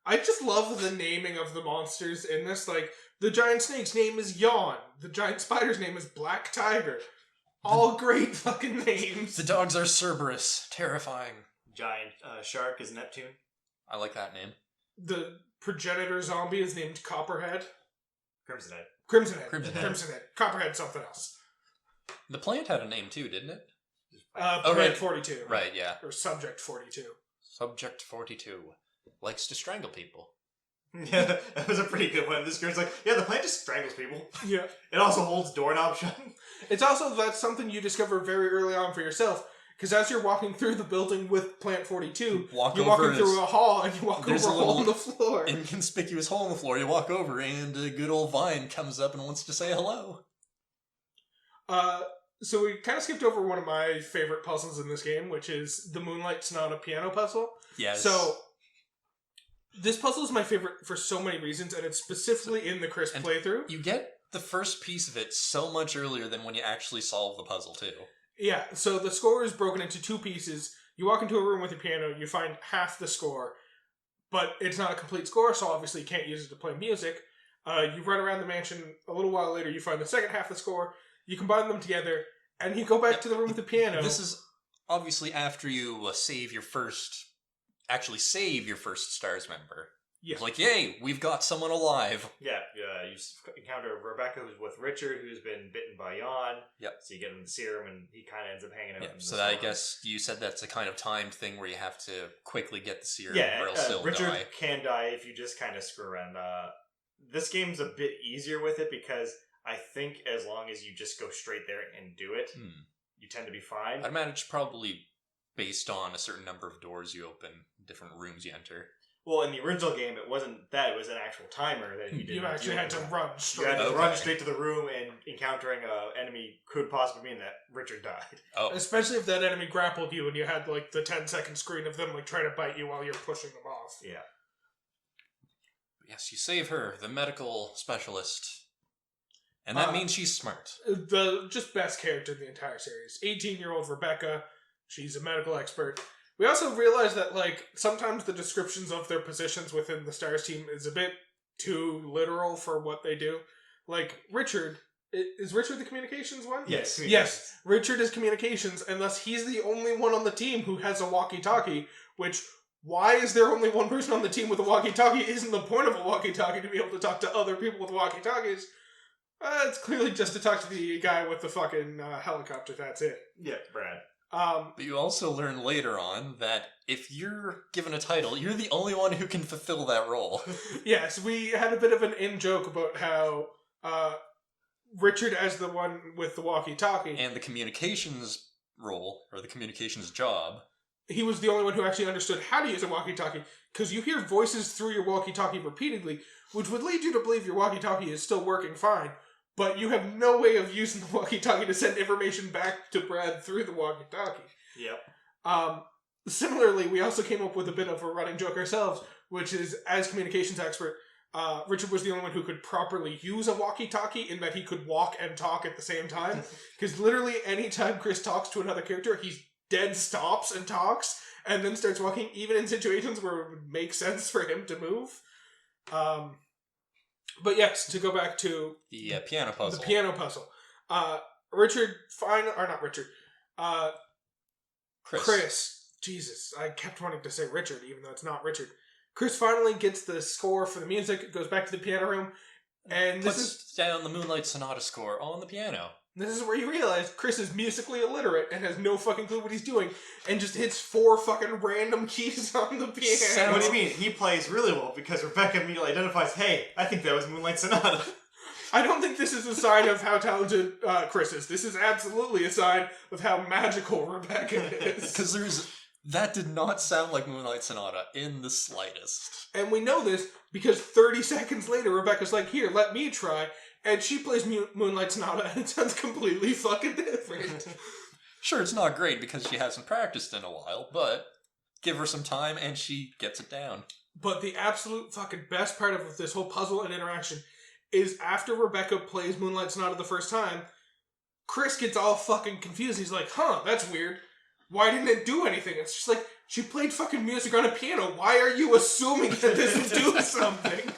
I just love the naming of the monsters in this. Like, the giant snake's name is Yawn. The giant spider's name is Black Tiger. All great fucking names. The dogs are Cerberus. Terrifying. Giant shark is Neptune. I like that name. The progenitor zombie is named Copperhead. Crimson Head. Copperhead something else. The plant had a name too, didn't it? Plant right. 42. Right, yeah. Or Subject 42. Subject 42. Likes to strangle people. Yeah, that was a pretty good one. This girl's like, yeah, the plant just strangles people. Yeah. It also holds doorknobs shut. It's also, that's something you discover very early on for yourself. Because as you're walking through the building with Plant 42, you're walking through a hall and you walk over a hole in the floor. Inconspicuous hole in the floor. You walk over and a good old vine comes up and wants to say hello. So we kind of skipped over one of my favorite puzzles in this game, which is the Moonlight Sonata piano puzzle. Yes. So this puzzle is my favorite for so many reasons, and it's specifically in the Chris playthrough. You get the first piece of it so much earlier than when you actually solve the puzzle, too. Yeah, so the score is broken into 2 pieces. You walk into a room with a piano, you find half the score, but it's not a complete score, so obviously you can't use it to play music. You run around the mansion, a little while later you find the second half of the score, you combine them together, and you go back to the room with the piano. This is obviously after you save your first S.T.A.R.S member. Yeah. It's like, yay, we've got someone alive. Yeah, you encounter Rebecca, who's with Richard, who's been bitten by Jan. Yep. So you get him the serum, and he kind of ends up hanging out. Yeah, in the so storm. I guess you said that's a kind of timed thing where you have to quickly get the serum, Yeah, or else he'll Richard die. can die if you just kind of screw around. This game's a bit easier with it because I think as long as you just go straight there and do it, you tend to be fine. I'd imagine it's probably based on a certain number of doors you open, different rooms you enter. Well, in the original game, it wasn't that. It was an actual timer that you did. You actually had to run straight. You had to run straight to the room, and encountering an enemy could possibly mean that Richard died. Oh. Especially if that enemy grappled you and you had, like, the 10-second screen of them, like, trying to bite you while you're pushing them off. Yeah. Yes, you save her, the medical specialist. And that means she's smart. The just best character in the entire series. 18-year-old Rebecca. She's a medical expert. We also realize that, like, sometimes the descriptions of their positions within the S.T.A.R.S team is a bit too literal for what they do. Like, Richard... Is Richard the communications one? Yes. Yes. Richard is communications, and thus he's the only one on the team who has a walkie-talkie, which... Why is there only one person on the team with a walkie-talkie? Isn't the point of a walkie-talkie to be able to talk to other people with walkie-talkies? It's clearly just to talk to the guy with the fucking helicopter, that's it. Yeah, Brad. But you also learn later on that if you're given a title, you're the only one who can fulfill that role. Yes, we had a bit of an in-joke about how Richard as the one with the walkie-talkie. And the communications role, or the communications job... He was the only one who actually understood how to use a walkie-talkie, because you hear voices through your walkie-talkie repeatedly, which would lead you to believe your walkie-talkie is still working fine, but you have no way of using the walkie-talkie to send information back to Brad through the walkie-talkie. Yep. Similarly, we also came up with a bit of a running joke ourselves, which is, as communications expert, Richard was the only one who could properly use a walkie-talkie in that he could walk and talk at the same time, because literally anytime Chris talks to another character, he's dead stops and talks, and then starts walking, even in situations where it would make sense for him to move. But yes, to go back to... The piano puzzle. The piano puzzle. Richard, Chris. Jesus, I kept wanting to say Richard, even though it's not Richard. Chris finally gets the score for the music, goes back to the piano room, and puts down the Moonlight Sonata score on the piano. This is where you realize Chris is musically illiterate and has no fucking clue what he's doing, and just hits 4 fucking random keys on the piano. What do you mean? He plays really well because Rebecca immediately identifies, hey, I think that was Moonlight Sonata. I don't think this is a sign of how talented Chris is. This is absolutely a sign of how magical Rebecca is. Because that did not sound like Moonlight Sonata in the slightest. And we know this because 30 seconds later, Rebecca's like, here, let me try. And she plays Moonlight Sonata, and it sounds completely fucking different. Sure, it's not great because she hasn't practiced in a while, but give her some time and she gets it down. But the absolute fucking best part of this whole puzzle and interaction is after Rebecca plays Moonlight Sonata the first time, Chris gets all fucking confused. He's like, huh, that's weird. Why didn't it do anything? It's just like, she played fucking music on a piano. Why are you assuming that this will do something?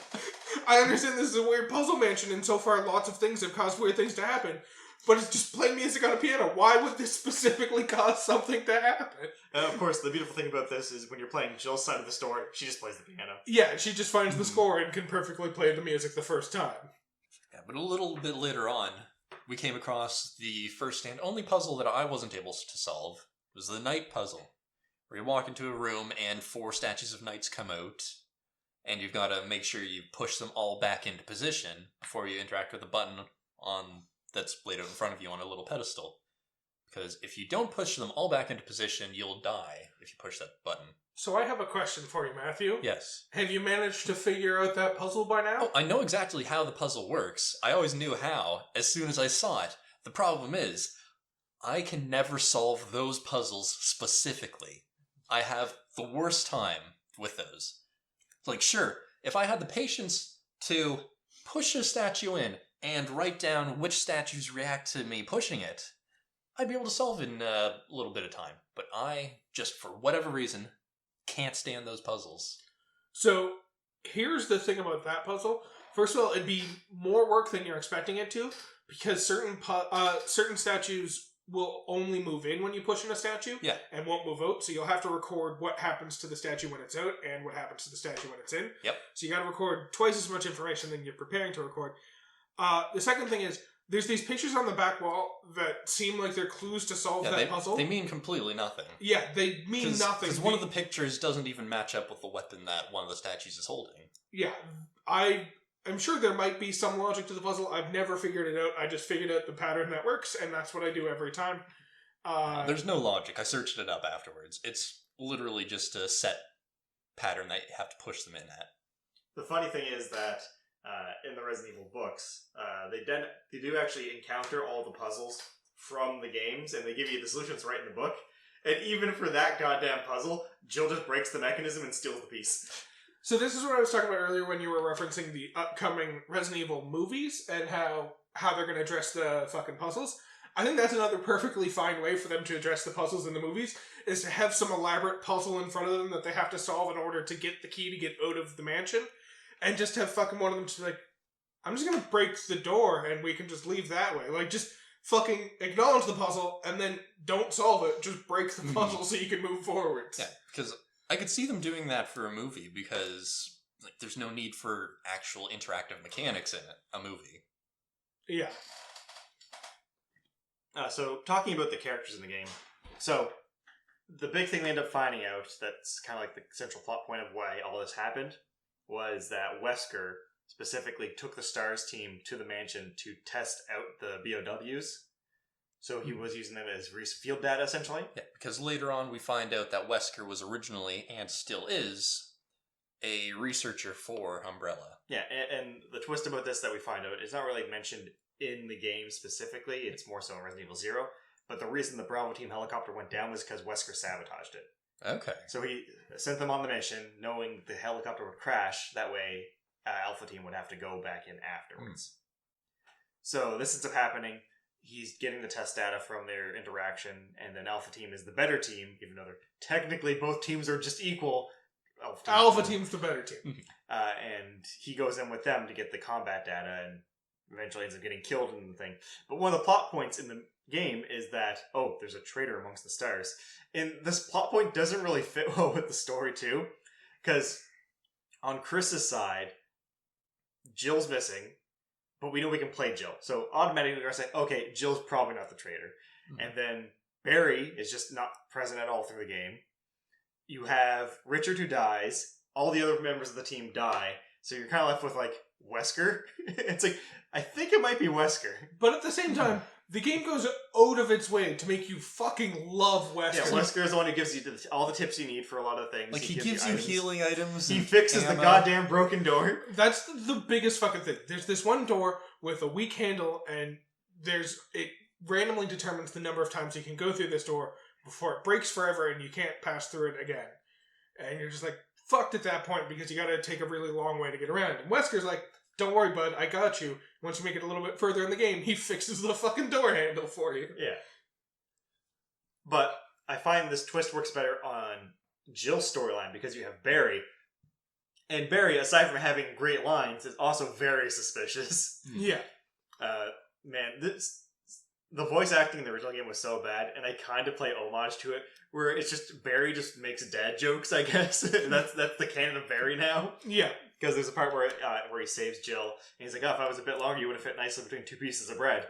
I understand this is a weird puzzle mansion, and so far lots of things have caused weird things to happen. But it's just playing music on a piano. Why would this specifically cause something to happen? Of course, the beautiful thing about this is when you're playing Jill's side of the story, she just plays the piano. Yeah, she just finds the score and can perfectly play the music the first time. Yeah, but a little bit later on, we came across the first and only puzzle that I wasn't able to solve. It was the night puzzle, where you walk into a room and 4 statues of knights come out, and you've got to make sure you push them all back into position before you interact with the button that's laid out in front of you on a little pedestal. Because if you don't push them all back into position, you'll die if you push that button. So I have a question for you, Matthew. Yes. Have you managed to figure out that puzzle by now? Oh, I know exactly how the puzzle works. I always knew how, as soon as I saw it. The problem is, I can never solve those puzzles specifically. I have the worst time with those. Like, sure, if I had the patience to push a statue in and write down which statues react to me pushing it, I'd be able to solve it in a little bit of time. But I, just for whatever reason, can't stand those puzzles. So, here's the thing about that puzzle. First of all, it'd be more work than you're expecting it to, because certain statues will only move in when you push in a statue, and won't move out. So you'll have to record what happens to the statue when it's out and what happens to the statue when it's in. Yep. So you got to record twice as much information than you're preparing to record. The second thing is there's these pictures on the back wall that seem like they're clues to solve that puzzle. They mean completely nothing. Yeah, they mean nothing. Because one of the pictures doesn't even match up with the weapon that one of the statues is holding. Yeah, I'm sure there might be some logic to the puzzle. I've never figured it out. I just figured out the pattern that works, and that's what I do every time. There's no logic. I searched it up afterwards. It's literally just a set pattern that you have to push them in at. The funny thing is that in the Resident Evil books, they do actually encounter all the puzzles from the games, and they give you the solutions right in the book. And even for that goddamn puzzle, Jill just breaks the mechanism and steals the piece. So this is what I was talking about earlier when you were referencing the upcoming Resident Evil movies and how they're going to address the fucking puzzles. I think that's another perfectly fine way for them to address the puzzles in the movies, is to have some elaborate puzzle in front of them that they have to solve in order to get the key to get out of the mansion, and just have fucking one of them to be like, I'm just going to break the door and we can just leave that way. Like, just fucking acknowledge the puzzle and then don't solve it, just break the puzzle so you can move forwards. Yeah, because I could see them doing that for a movie because there's no need for actual interactive mechanics in a movie. Yeah. So, talking about the characters in the game. So, the big thing we end up finding out that's kind of like the central plot point of why all this happened was that Wesker specifically took the S.T.A.R.S team to the mansion to test out the BOWs. So he was using them as field data, essentially? Yeah, because later on we find out that Wesker was originally, and still is, a researcher for Umbrella. Yeah, and the twist about this that we find out is not really mentioned in the game specifically. It's more so in Resident Evil 0. But the reason the Bravo team helicopter went down was because Wesker sabotaged it. Okay. So he sent them on the mission, knowing the helicopter would crash. That way, Alpha Team would have to go back in afterwards. So this ends up happening. He's getting the test data from their interaction, and then Alpha Team is the better team, even though they're technically both teams are just equal. Alpha Team's the better team. And he goes in with them to get the combat data, and eventually ends up getting killed in the thing. But one of the plot points in the game is that, there's a traitor amongst the S.T.A.R.S. And this plot point doesn't really fit well with the story, too. Because on Chris's side, Jill's missing, but we know we can play Jill. So automatically we're saying, okay, Jill's probably not the traitor. And then Barry is just not present at all through the game. You have Richard who dies. All the other members of the team die. So you're kind of left with, Wesker. It's like, I think it might be Wesker. But at the same time, the game goes out of its way to make you fucking love Wesker. Yeah, Wesker is the one who gives you all the tips you need for a lot of things. He gives you healing items. He fixes the goddamn broken door. That's the biggest fucking thing. There's this one door with a weak handle, and it randomly determines the number of times you can go through this door before it breaks forever and you can't pass through it again. And you're just like, fucked at that point because you gotta take a really long way to get around. And Wesker's like, don't worry, bud, I got you. Once you make it a little bit further in the game, he fixes the fucking door handle for you. Yeah. But I find this twist works better on Jill's storyline because you have Barry. And Barry, aside from having great lines, is also very suspicious. Yeah. The voice acting in the original game was so bad, and I kind of play homage to it, where it's just Barry just makes dad jokes, I guess. that's the canon of Barry now. Yeah. Because there's a part where he saves Jill, and he's like, if I was a bit longer, you would have fit nicely between two pieces of bread.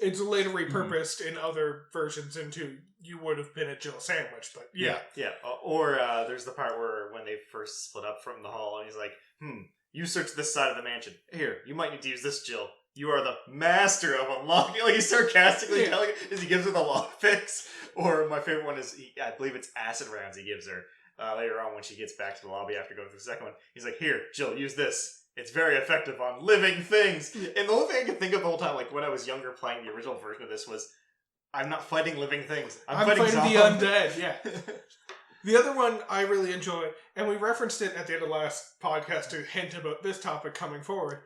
It's later repurposed in other versions into you would have been a Jill sandwich, but yeah. Yeah. Or there's the part where when they first split up from the hall, and he's like, you search this side of the mansion. Here, you might need to use this, Jill. You are the master of unlocking. He's sarcastically telling it as he gives her the lockpicks. Or my favorite one is, I believe it's acid rounds he gives her later on when she gets back to the lobby after going through the second one. He's like, here, Jill, use this. It's very effective on living things. Yeah. And the only thing I could think of the whole time, when I was younger playing the original version of this was, I'm not fighting living things. I'm fighting the undead, yeah. The other one I really enjoy, and we referenced it at the end of the last podcast to hint about this topic coming forward,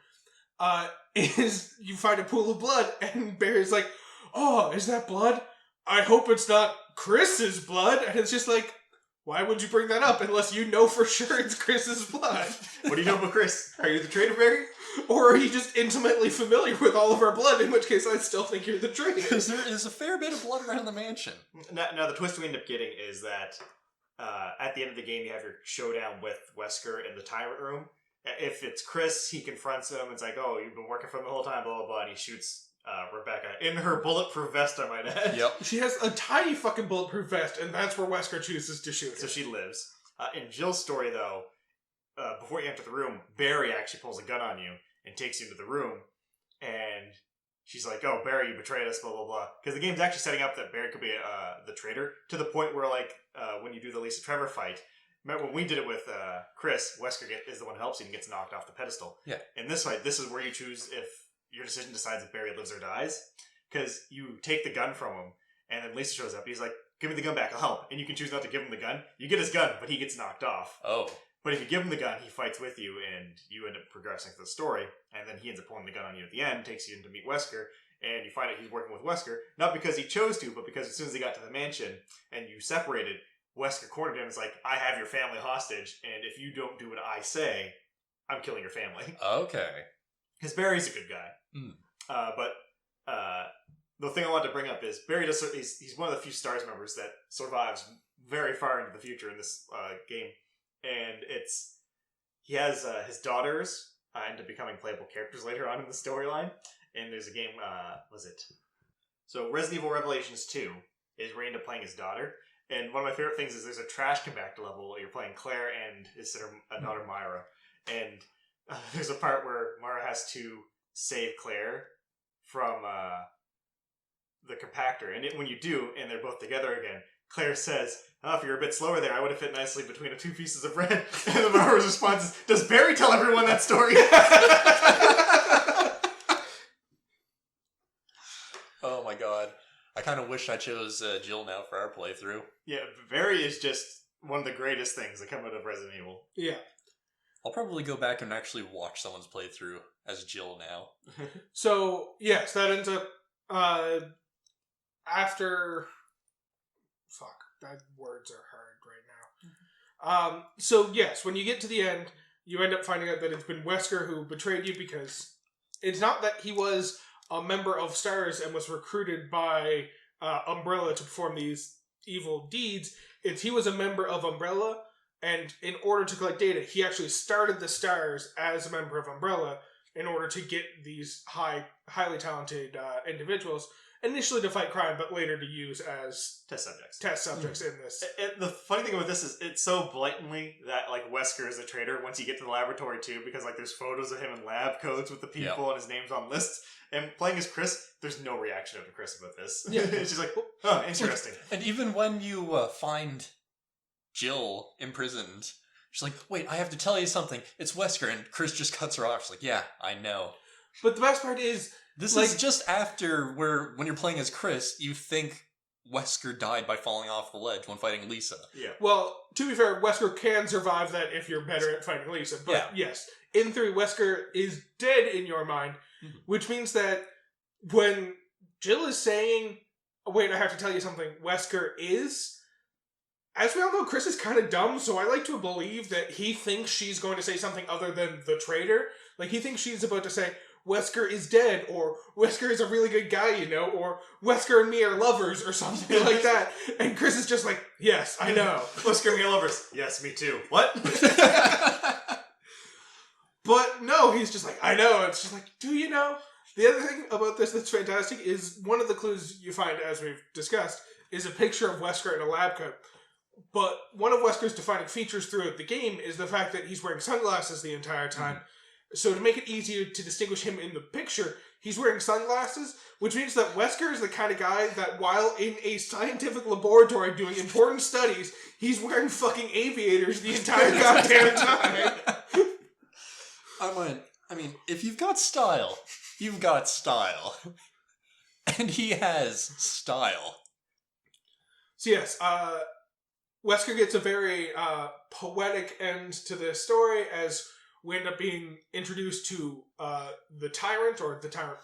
is you find a pool of blood, and Barry's like, oh, is that blood? I hope it's not Chris's blood. And it's just like, why would you bring that up unless you know for sure it's Chris's blood? What do you know about Chris? Are you the traitor, Barry? Or are you just intimately familiar with all of our blood, in which case I still think you're the traitor? Because there is a fair bit of blood around the mansion. Now, the twist we end up getting is that at the end of the game, you have your showdown with Wesker in the Tyrant Room. If it's Chris, he confronts him. It's like, oh, you've been working for him the whole time, blah, blah, blah. And he shoots Rebecca in her bulletproof vest, I might add. Yep. She has a tiny fucking bulletproof vest, and that's where Wesker chooses to shoot her. So she lives. In Jill's story, though, before you enter the room, Barry actually pulls a gun on you and takes you into the room. And she's like, oh, Barry, you betrayed us, blah, blah, blah. Because the game's actually setting up that Barry could be the traitor, to the point where, like, when you do the Lisa Trevor fight, remember when we did it with Chris, Wesker is the one who helps you and gets knocked off the pedestal. Yeah. In this fight, this is where you choose if your decision decides if Barry lives or dies. Because you take the gun from him, and then Lisa shows up. He's like, give me the gun back, I'll help. And you can choose not to give him the gun. You get his gun, but he gets knocked off. Oh. But if you give him the gun, he fights with you, and you end up progressing through the story. And then he ends up pulling the gun on you at the end, takes you in to meet Wesker, and you find out he's working with Wesker, not because he chose to, but because as soon as he got to the mansion, and you separated, Wesker cornered him and was like, I have your family hostage, and if you don't do what I say, I'm killing your family. Okay. Because Barry's a good guy. Mm. But the thing I wanted to bring up is Barry he's one of the few S.T.A.R.S members that survives very far into the future in this game. And he has his daughters end up becoming playable characters later on in the storyline. And there's a game, So Resident Evil Revelations 2 is where you end up playing his daughter. And one of my favorite things is there's a trash compactor level where you're playing Claire and his daughter Myra. And there's a part where Myra has to save Claire from the compactor. And when you do, and they're both together again, Claire says, oh, if you're a bit slower there, I would have fit nicely between the two pieces of bread. And then Myra's response is, does Barry tell everyone that story? Oh my god. I kind of wish I chose Jill now for our playthrough. Yeah, Barry is just one of the greatest things that come out of Resident Evil. Yeah. I'll probably go back and actually watch someone's playthrough as Jill now. So, yes, that ends up after... Fuck, that words are hard right now. So, yes, when you get to the end, you end up finding out that it's been Wesker who betrayed you, because it's not that he was a member of S.T.A.R.S and was recruited by Umbrella to perform these evil deeds. It's he was a member of Umbrella, and in order to collect data, he actually started the S.T.A.R.S as a member of Umbrella in order to get these highly talented individuals, initially to fight crime, but later to use as test subjects in this. The funny thing about this is it's so blatantly that like Wesker is a traitor once you get to the laboratory too, because like there's photos of him in lab coats with the people and his name's on lists. And playing as Chris, there's no reaction out of Chris about this. Yeah. It's just like, oh, interesting. And even when you find Jill imprisoned, she's like, wait, I have to tell you something. It's Wesker. And Chris just cuts her off. She's like, yeah, I know. But the best part is... This is just after when you're playing as Chris, you think Wesker died by falling off the ledge when fighting Lisa. Yeah. Well, to be fair, Wesker can survive that if you're better at fighting Lisa. But yes, in theory, Wesker is dead in your mind, which means that when Jill is saying, wait, I have to tell you something, Wesker is... As we all know, Chris is kind of dumb, so I like to believe that he thinks she's going to say something other than the traitor. Like, he thinks she's about to say, Wesker is dead, or Wesker is a really good guy, you know, or Wesker and me are lovers, or something like that. And Chris is just like, yes, I know. Wesker and me are lovers. Yes, me too. What? But no, he's just like, I know. It's just like, do you know? The other thing about this that's fantastic is one of the clues you find, as we've discussed, is a picture of Wesker in a lab coat. But one of Wesker's defining features throughout the game is the fact that he's wearing sunglasses the entire time. So to make it easier to distinguish him in the picture, he's wearing sunglasses, which means that Wesker is the kind of guy that while in a scientific laboratory doing important studies, he's wearing fucking aviators the entire goddamn time. I mean, if you've got style, you've got style. And he has style. So yes, Wesker gets a very poetic end to this story as we end up being introduced to the Tyrant, or the Tyrant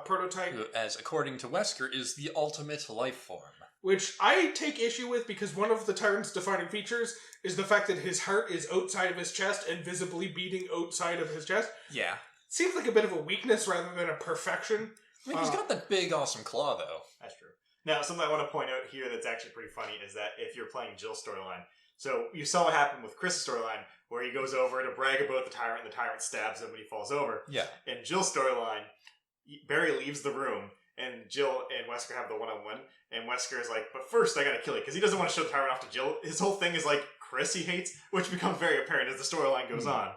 prototype. As, according to Wesker, is the ultimate life form. Which I take issue with, because one of the Tyrant's defining features is the fact that his heart is outside of his chest and visibly beating outside of his chest. Yeah. seems like a bit of a weakness rather than a perfection. I mean, he's got that big, awesome claw, though. That's true. Now, something I want to point out here that's actually pretty funny is that if you're playing Jill's storyline, so you saw what happened with Chris's storyline, where he goes over to brag about the Tyrant, and the Tyrant stabs him when he falls over. Yeah. In Jill's storyline, Barry leaves the room, and Jill and Wesker have the one-on-one, and Wesker is like, but first I gotta kill you, because he doesn't want to show the Tyrant off to Jill. His whole thing is like, Chris he hates, which becomes very apparent as the storyline goes on.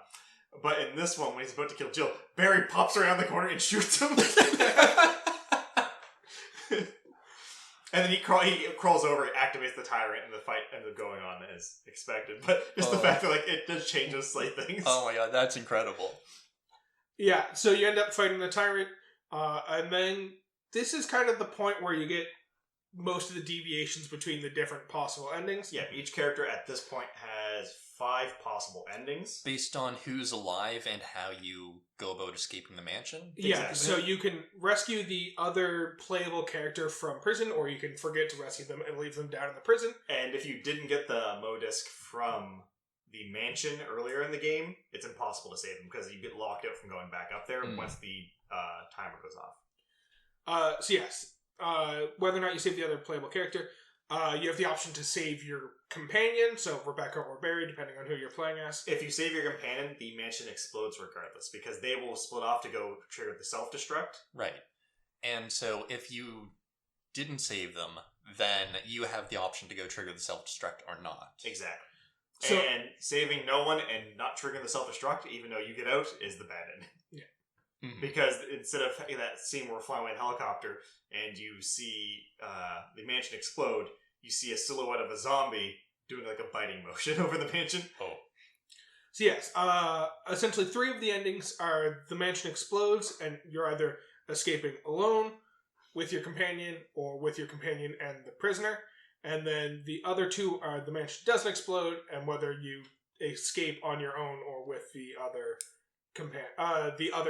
But in this one, when he's about to kill Jill, Barry pops around the corner and shoots him. And then he crawls over, activates the Tyrant, and the fight ends up going on as expected. But just the fact that like it does change those slight things. Oh my god, that's incredible. Yeah, so you end up fighting the Tyrant, and then this is kind of the point where you get most of the deviations between the different possible endings. Yeah, each character at this point has 5 possible endings. Based on who's alive and how you go about escaping the mansion? Yeah, Exactly. so you can rescue the other playable character from prison, or you can forget to rescue them and leave them down in the prison. And if you didn't get the Modisc from the mansion earlier in the game, it's impossible to save them because you get locked out from going back up there once the timer goes off. So yes, whether or not you save the other playable character, you have the option to save your companion, so Rebecca or Barry, depending on who you're playing as. If you save your companion, the mansion explodes regardless, because they will split off to go trigger the self-destruct. Right. And so if you didn't save them, then you have the option to go trigger the self-destruct or not. Exactly. So, and saving no one and not triggering the self-destruct, even though you get out, is the bad ending. Yeah. Mm-hmm. Because instead of that scene where we're flying away in a helicopter and you see the mansion explode, you see a silhouette of a zombie doing like a biting motion over the mansion. Oh. So yes, essentially 3 of the endings are the mansion explodes and you're either escaping alone with your companion or with your companion and the prisoner. And then the other 2 are the mansion doesn't explode and whether you escape on your own or with the other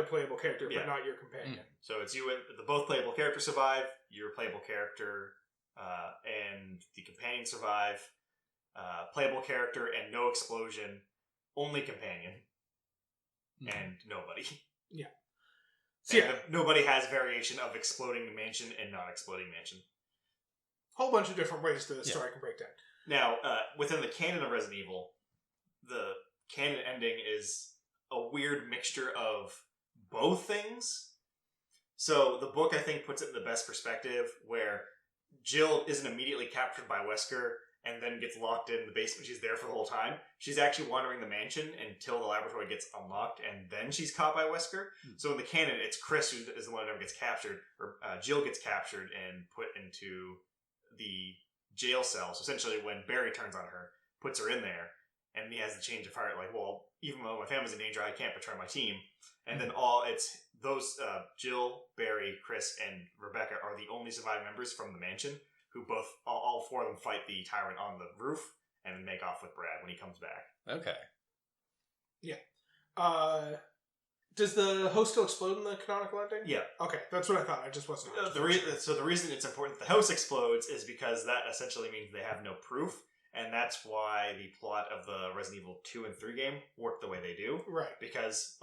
playable character, but not your companion. So it's you and the both playable characters survive, your playable character and the companion survive, playable character and no explosion, only companion, and nobody. Yeah. So nobody has variation of exploding the mansion and not exploding mansion. Whole bunch of different ways the story can break down. Now, within the canon of Resident Evil, the canon ending is a weird mixture of both things. So the book, I think, puts it in the best perspective, where Jill isn't immediately captured by Wesker and then gets locked in the basement. She's there for the whole time. She's actually wandering the mansion until the laboratory gets unlocked, and then she's caught by Wesker. So in the canon, it's Chris who is the one who never gets captured, or Jill gets captured and put into the jail cell. So essentially, when Barry turns on her, puts her in there, and he has the change of heart, like, well, even though my family's in danger, I can't betray my team. And then it's those Jill, Barry, Chris, and Rebecca are the only surviving members from the mansion, who all 4 of them fight the Tyrant on the roof and then make off with Brad when he comes back. Okay. Yeah. Does the host still explode in the canonical ending? Yeah. Okay, that's what I thought. I just wasn't. The reason it's important that the house explodes is because that essentially means they have no proof, and that's why the plot of the Resident Evil 2 and 3 game work the way they do. Right. Because,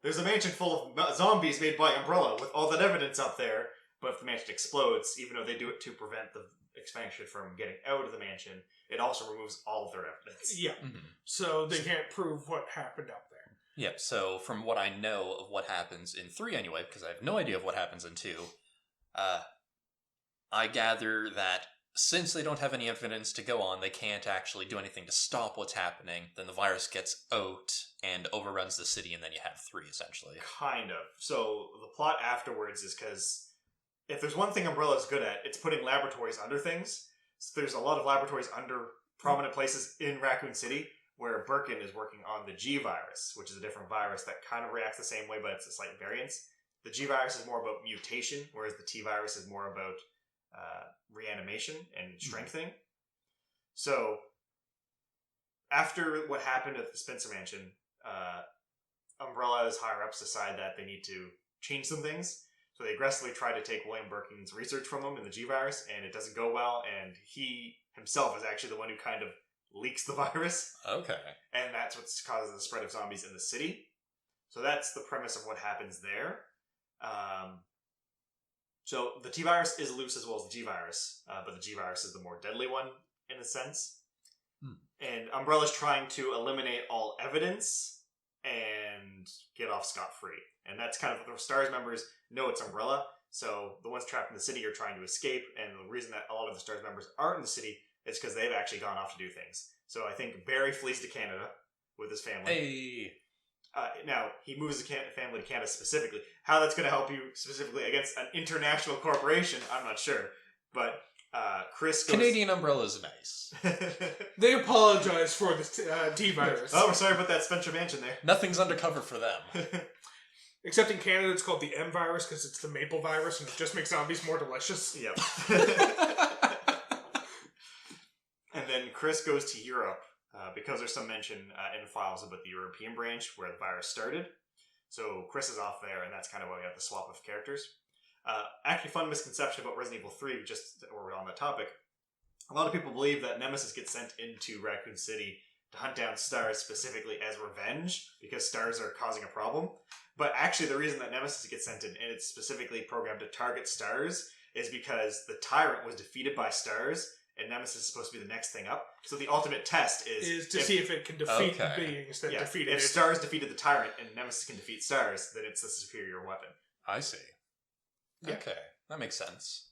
there's a mansion full of zombies made by Umbrella with all that evidence up there, but if the mansion explodes, even though they do it to prevent the expansion from getting out of the mansion, it also removes all of their evidence. Yeah. Mm-hmm. So they can't prove what happened up there. Yeah, so from what I know of what happens in 3 anyway, because I have no idea of what happens in 2, I gather that since they don't have any evidence to go on, they can't actually do anything to stop what's happening, then the virus gets out and overruns the city, and then you have 3, essentially. Kind of. So the plot afterwards is because if there's one thing Umbrella's good at, it's putting laboratories under things. So there's a lot of laboratories under prominent places in Raccoon City, where Birkin is working on the G virus, which is a different virus that kind of reacts the same way, but it's a slight variance. The G virus is more about mutation, whereas the T virus is more about reanimation and strengthening. So, after what happened at the Spencer Mansion, Umbrella's higher-ups decide that they need to change some things. So they aggressively try to take William Birkin's research from him in the G virus, and it doesn't go well, and he himself is actually the one who kind of leaks the virus. Okay. And that's what causes the spread of zombies in the city. So that's the premise of what happens there. So the T-virus is loose as well as the G-virus, but the G-virus is the more deadly one in a sense. And Umbrella's trying to eliminate all evidence and get off scot-free. And that's kind of the S.T.A.R.S members know it's Umbrella, so the ones trapped in the city are trying to escape, and the reason that a lot of the S.T.A.R.S members aren't in the city is because they've actually gone off to do things. So I think Barry flees to Canada with his family. Hey! Now, he moves the family to Canada specifically. How that's going to help you specifically against an international corporation, I'm not sure. But Chris goes... Canadian Umbrella's nice. They apologize for the T-virus. Oh, we're sorry about that Spencer Mansion there. Nothing's undercover for them. Except in Canada, it's called the M virus because it's the maple virus and it just makes zombies more delicious. Yep. And then Chris goes to Europe because there's some mention in files about the European branch where the virus started. So Chris is off there, and that's kind of why we got the swap of characters. Actually, fun misconception about Resident Evil 3, just or on the topic. A lot of people believe that Nemesis gets sent into Raccoon City to hunt down S.T.A.R.S specifically as revenge because S.T.A.R.S are causing a problem. But actually, the reason that Nemesis gets sent in, and it's specifically programmed to target S.T.A.R.S, is because the Tyrant was defeated by S.T.A.R.S, and Nemesis is supposed to be the next thing up. So the ultimate test is to see if it can defeat beings that defeated it. If S.T.A.R.S defeated the Tyrant and Nemesis can defeat S.T.A.R.S, then it's the superior weapon. I see. Yeah. Okay, that makes sense.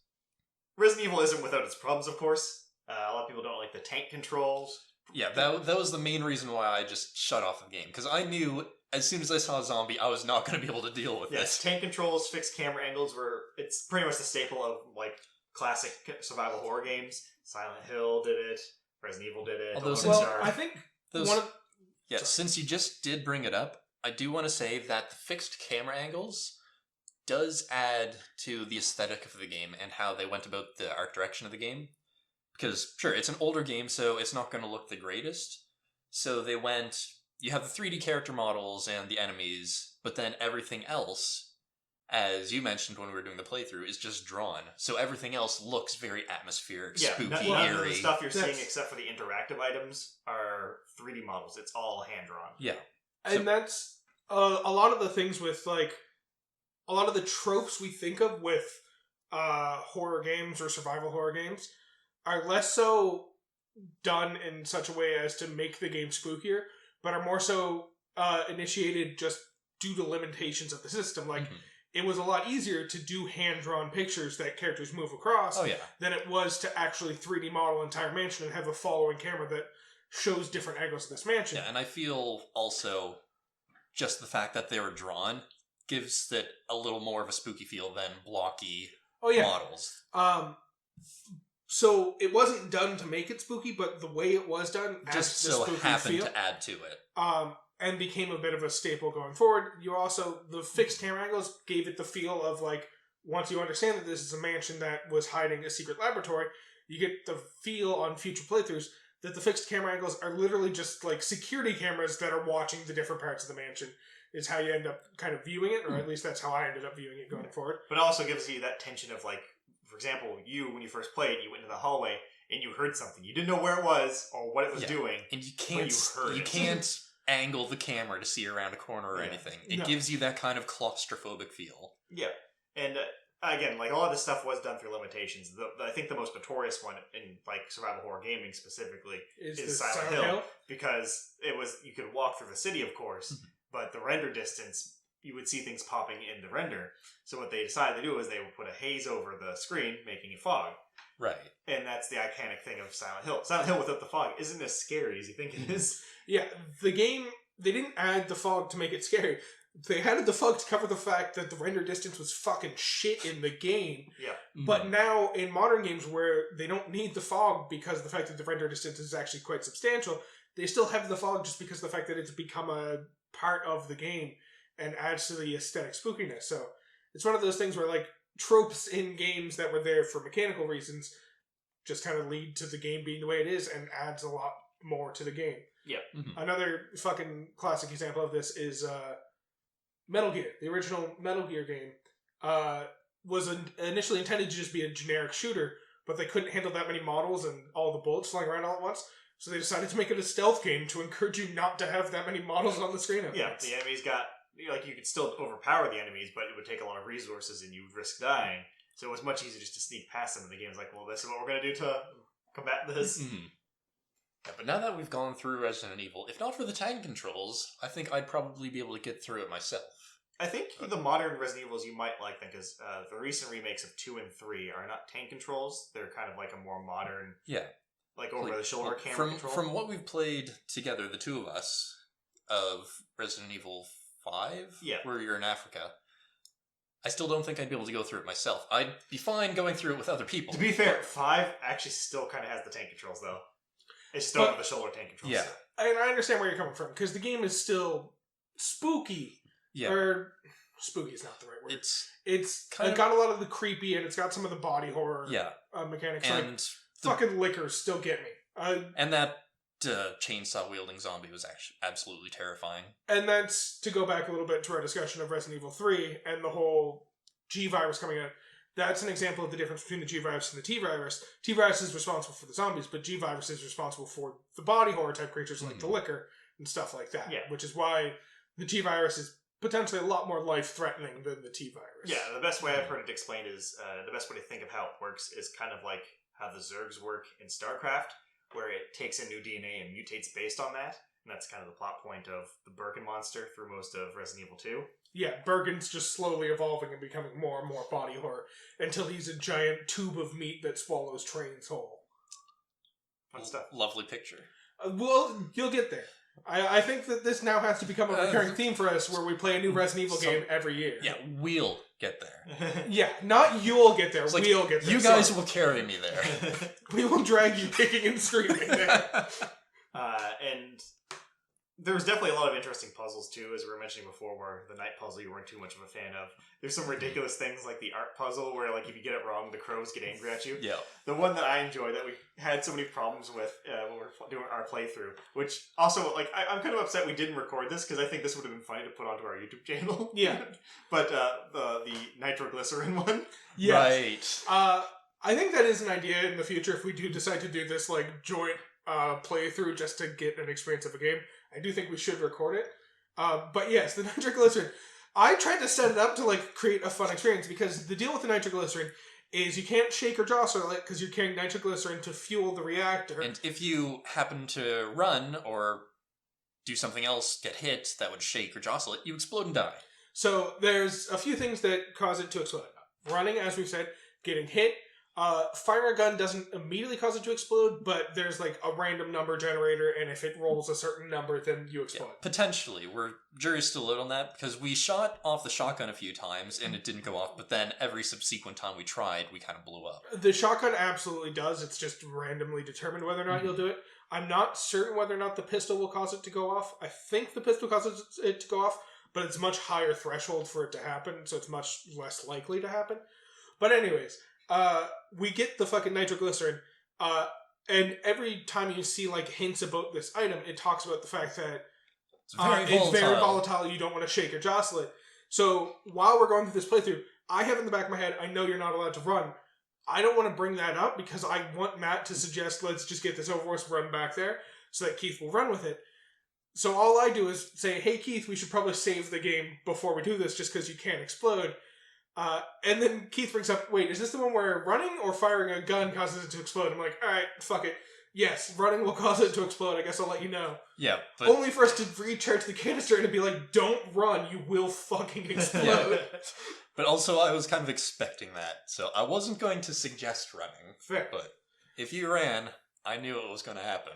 Resident Evil isn't without its problems, of course. A lot of people don't like the tank controls. Yeah, that was the main reason why I just shut off the game. Because I knew as soon as I saw a zombie, I was not going to be able to deal with this. Tank controls, fixed camera angles it's pretty much the staple of like classic survival horror games. Silent Hill did it. Resident Evil did it. I think since you just did bring it up, I do want to say that the fixed camera angles does add to the aesthetic of the game and how they went about the art direction of the game. Because, sure, it's an older game, so it's not going to look the greatest. So they went, you have the 3D character models and the enemies, but then everything else, as you mentioned when we were doing the playthrough, is just drawn. So everything else looks very atmospheric, spooky, none eerie. of the stuff you're seeing except for the interactive items are 3D models. It's all hand-drawn. Yeah. And that's a lot of the things with, like, a lot of the tropes we think of with horror games or survival horror games are less so done in such a way as to make the game spookier, but are more so initiated just due to limitations of the system. Like, it was a lot easier to do hand-drawn pictures that characters move across than it was to actually 3D model an entire mansion and have a following camera that shows different angles of this mansion. Yeah, and I feel also just the fact that they were drawn gives it a little more of a spooky feel than blocky models. So it wasn't done to make it spooky, but the way it was done just so happened to add to it. And became a bit of a staple going forward. You also, the fixed camera angles gave it the feel of, like, once you understand that this is a mansion that was hiding a secret laboratory, you get the feel on future playthroughs that the fixed camera angles are literally just, like, security cameras that are watching the different parts of the mansion, is how you end up kind of viewing it, or at least that's how I ended up viewing it going forward. But it also gives you that tension of, like, for example, when you first played, you went into the hallway and you heard something. You didn't know where it was or what it was doing, and you can't angle the camera to see around a corner or anything. It gives you that kind of claustrophobic feel. Yeah, and again, like, a lot of this stuff was done through limitations. I think the most notorious one in, like, survival horror gaming specifically is Silent Hill, because you could walk through the city, of course, but the render distance, you would see things popping in the render. So what they decided to do is they would put a haze over the screen, making it fog. Right. And that's the iconic thing of Silent Hill. Silent Hill without the fog isn't as scary as you think it is. Yeah, the game, they didn't add the fog to make it scary. They added the fog to cover the fact that the render distance was fucking shit in the game. Yeah. But now, in modern games where they don't need the fog because of the fact that the render distance is actually quite substantial, they still have the fog just because of the fact that it's become a part of the game and adds to the aesthetic spookiness. So it's one of those things where, like, tropes in games that were there for mechanical reasons just kind of lead to the game being the way it is and adds a lot more to the game. Yeah. Another fucking classic example of this is Metal Gear. The original Metal Gear game was initially intended to just be a generic shooter, but they couldn't handle that many models and all the bullets flying around all at once, so they decided to make it a stealth game to encourage you not to have that many models on the screen at once. The enemies got you could still overpower the enemies, but it would take a lot of resources and you would risk dying. So it was much easier just to sneak past them. And the game was like, well, this is what we're going to do to combat this. Mm-hmm. Yeah, but now that we've gone through Resident Evil, if not for the tank controls, I think I'd probably be able to get through it myself. I think the modern Resident Evils you might like them because the recent remakes of 2 and 3 are not tank controls. They're kind of like a more modern, like over-the-shoulder camera control. From what we've played together, the two of us, of Resident Evil 5, where you're in Africa, I still don't think I'd be able to go through it myself. I'd be fine going through it with other people. To be fair, 5 actually still kind of has the tank controls, though. It's still have the shoulder tank controls. Yeah. And I understand where you're coming from, because the game is still spooky. Yeah. Or, spooky is not the right word. It's kind of got a lot of the creepy, and it's got some of the body horror mechanics. And like, fucking lickers still get me. And that chainsaw-wielding zombie was actually absolutely terrifying. And that's, to go back a little bit to our discussion of Resident Evil 3, and the whole G-Virus coming out, that's an example of the difference between the G-Virus and the T-Virus. T-Virus is responsible for the zombies, but G-Virus is responsible for the body horror type creatures like the licker and stuff like that. Yeah. Which is why the G-Virus is potentially a lot more life-threatening than the T-Virus. Yeah, the best way I've heard it explained is, the best way to think of how it works is kind of like how the Zergs work in StarCraft, where it takes in new DNA and mutates based on that. And that's kind of the plot point of the Birkin monster through most of Resident Evil 2. Yeah, Birkin's just slowly evolving and becoming more and more body horror until he's a giant tube of meat that swallows trains whole. Fun stuff. Lovely picture. Well, you'll get there. I think that this now has to become a recurring theme for us where we play a new Resident Evil game every year. Yeah, we'll get there. Yeah, not you'll get there, we'll get there. You guys will carry me there. We will drag you kicking and screaming there. And there was definitely a lot of interesting puzzles too, as we were mentioning before, where the night puzzle you weren't too much of a fan of. There's some ridiculous things like the art puzzle where like if you get it wrong, the crows get angry at you. Yeah. The one that I enjoyed that we had so many problems with when we were doing our playthrough, which also like I'm kind of upset we didn't record this because I think this would have been funny to put onto our YouTube channel. Yeah. But the nitroglycerin one. Yes. Right. I think that is an idea in the future if we do decide to do this like joint playthrough just to get an experience of a game. I do think we should record it. But yes, the nitroglycerin. I tried to set it up to like create a fun experience because the deal with the nitroglycerin is you can't shake or jostle it because you're carrying nitroglycerin to fuel the reactor. And if you happen to run or do something else, get hit, that would shake or jostle it, you explode and die. So there's a few things that cause it to explode. Running, as we've said, getting hit. Firing a gun doesn't immediately cause it to explode, but there's like a random number generator, and if it rolls a certain number, then you explode. Yeah, potentially. Jury's still out on that, because we shot off the shotgun a few times, and it didn't go off, but then every subsequent time we tried, we kind of blew up. The shotgun absolutely does. It's just randomly determined whether or not you'll do it. I'm not certain whether or not the pistol will cause it to go off. I think the pistol causes it to go off, but it's much higher threshold for it to happen, so it's much less likely to happen. But anyways... we get the fucking nitroglycerin, and every time you see, like, hints about this item, it talks about the fact that it's very volatile, you don't want to shake or jostle it. So, while we're going through this playthrough, I have in the back of my head, I know you're not allowed to run. I don't want to bring that up, because I want Matt to suggest, let's just get this over with, run back there, so that Keith will run with it. So all I do is say, hey Keith, we should probably save the game before we do this, just because you can't explode. And then Keith brings up, wait, is this the one where running or firing a gun causes it to explode? I'm like, alright, fuck it. Yes, running will cause it to explode. I guess I'll let you know. Yeah, but... Only for us to recharge the canister and to be like, don't run, you will fucking explode. Yeah. But also, I was kind of expecting that, so I wasn't going to suggest running. Fair. But if you ran, I knew it was going to happen.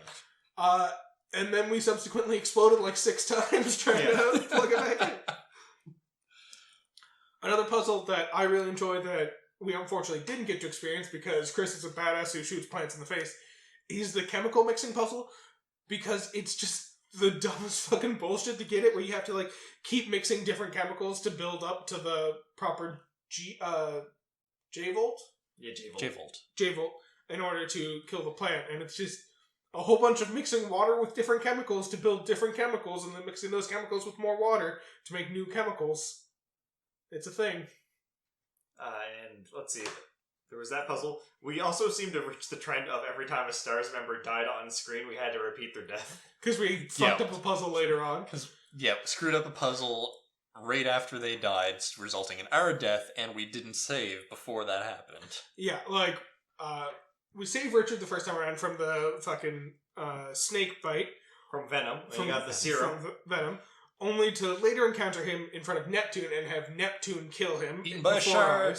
And then we subsequently exploded like 6 times trying to plug it back in. Another puzzle that I really enjoyed that we unfortunately didn't get to experience because Chris is a badass who shoots plants in the face is the chemical mixing puzzle, because it's just the dumbest fucking bullshit to get it, where you have to like keep mixing different chemicals to build up to the proper J-volt? Yeah, J-volt. J-volt. J-volt in order to kill the plant, and it's just a whole bunch of mixing water with different chemicals to build different chemicals, and then mixing those chemicals with more water to make new chemicals. It's a thing. And let's see. There was that puzzle. We also seemed to reach the trend of every time a S.T.A.R.S member died on screen, we had to repeat their death. Because we fucked up a puzzle later on. Because, screwed up a puzzle right after they died, resulting in our death, and we didn't save before that happened. Yeah, like, we saved Richard the first time around from the fucking snake bite. From Venom. He got the serum. From Venom. Only to later encounter him in front of Neptune and have Neptune kill him. Eaten by a shark.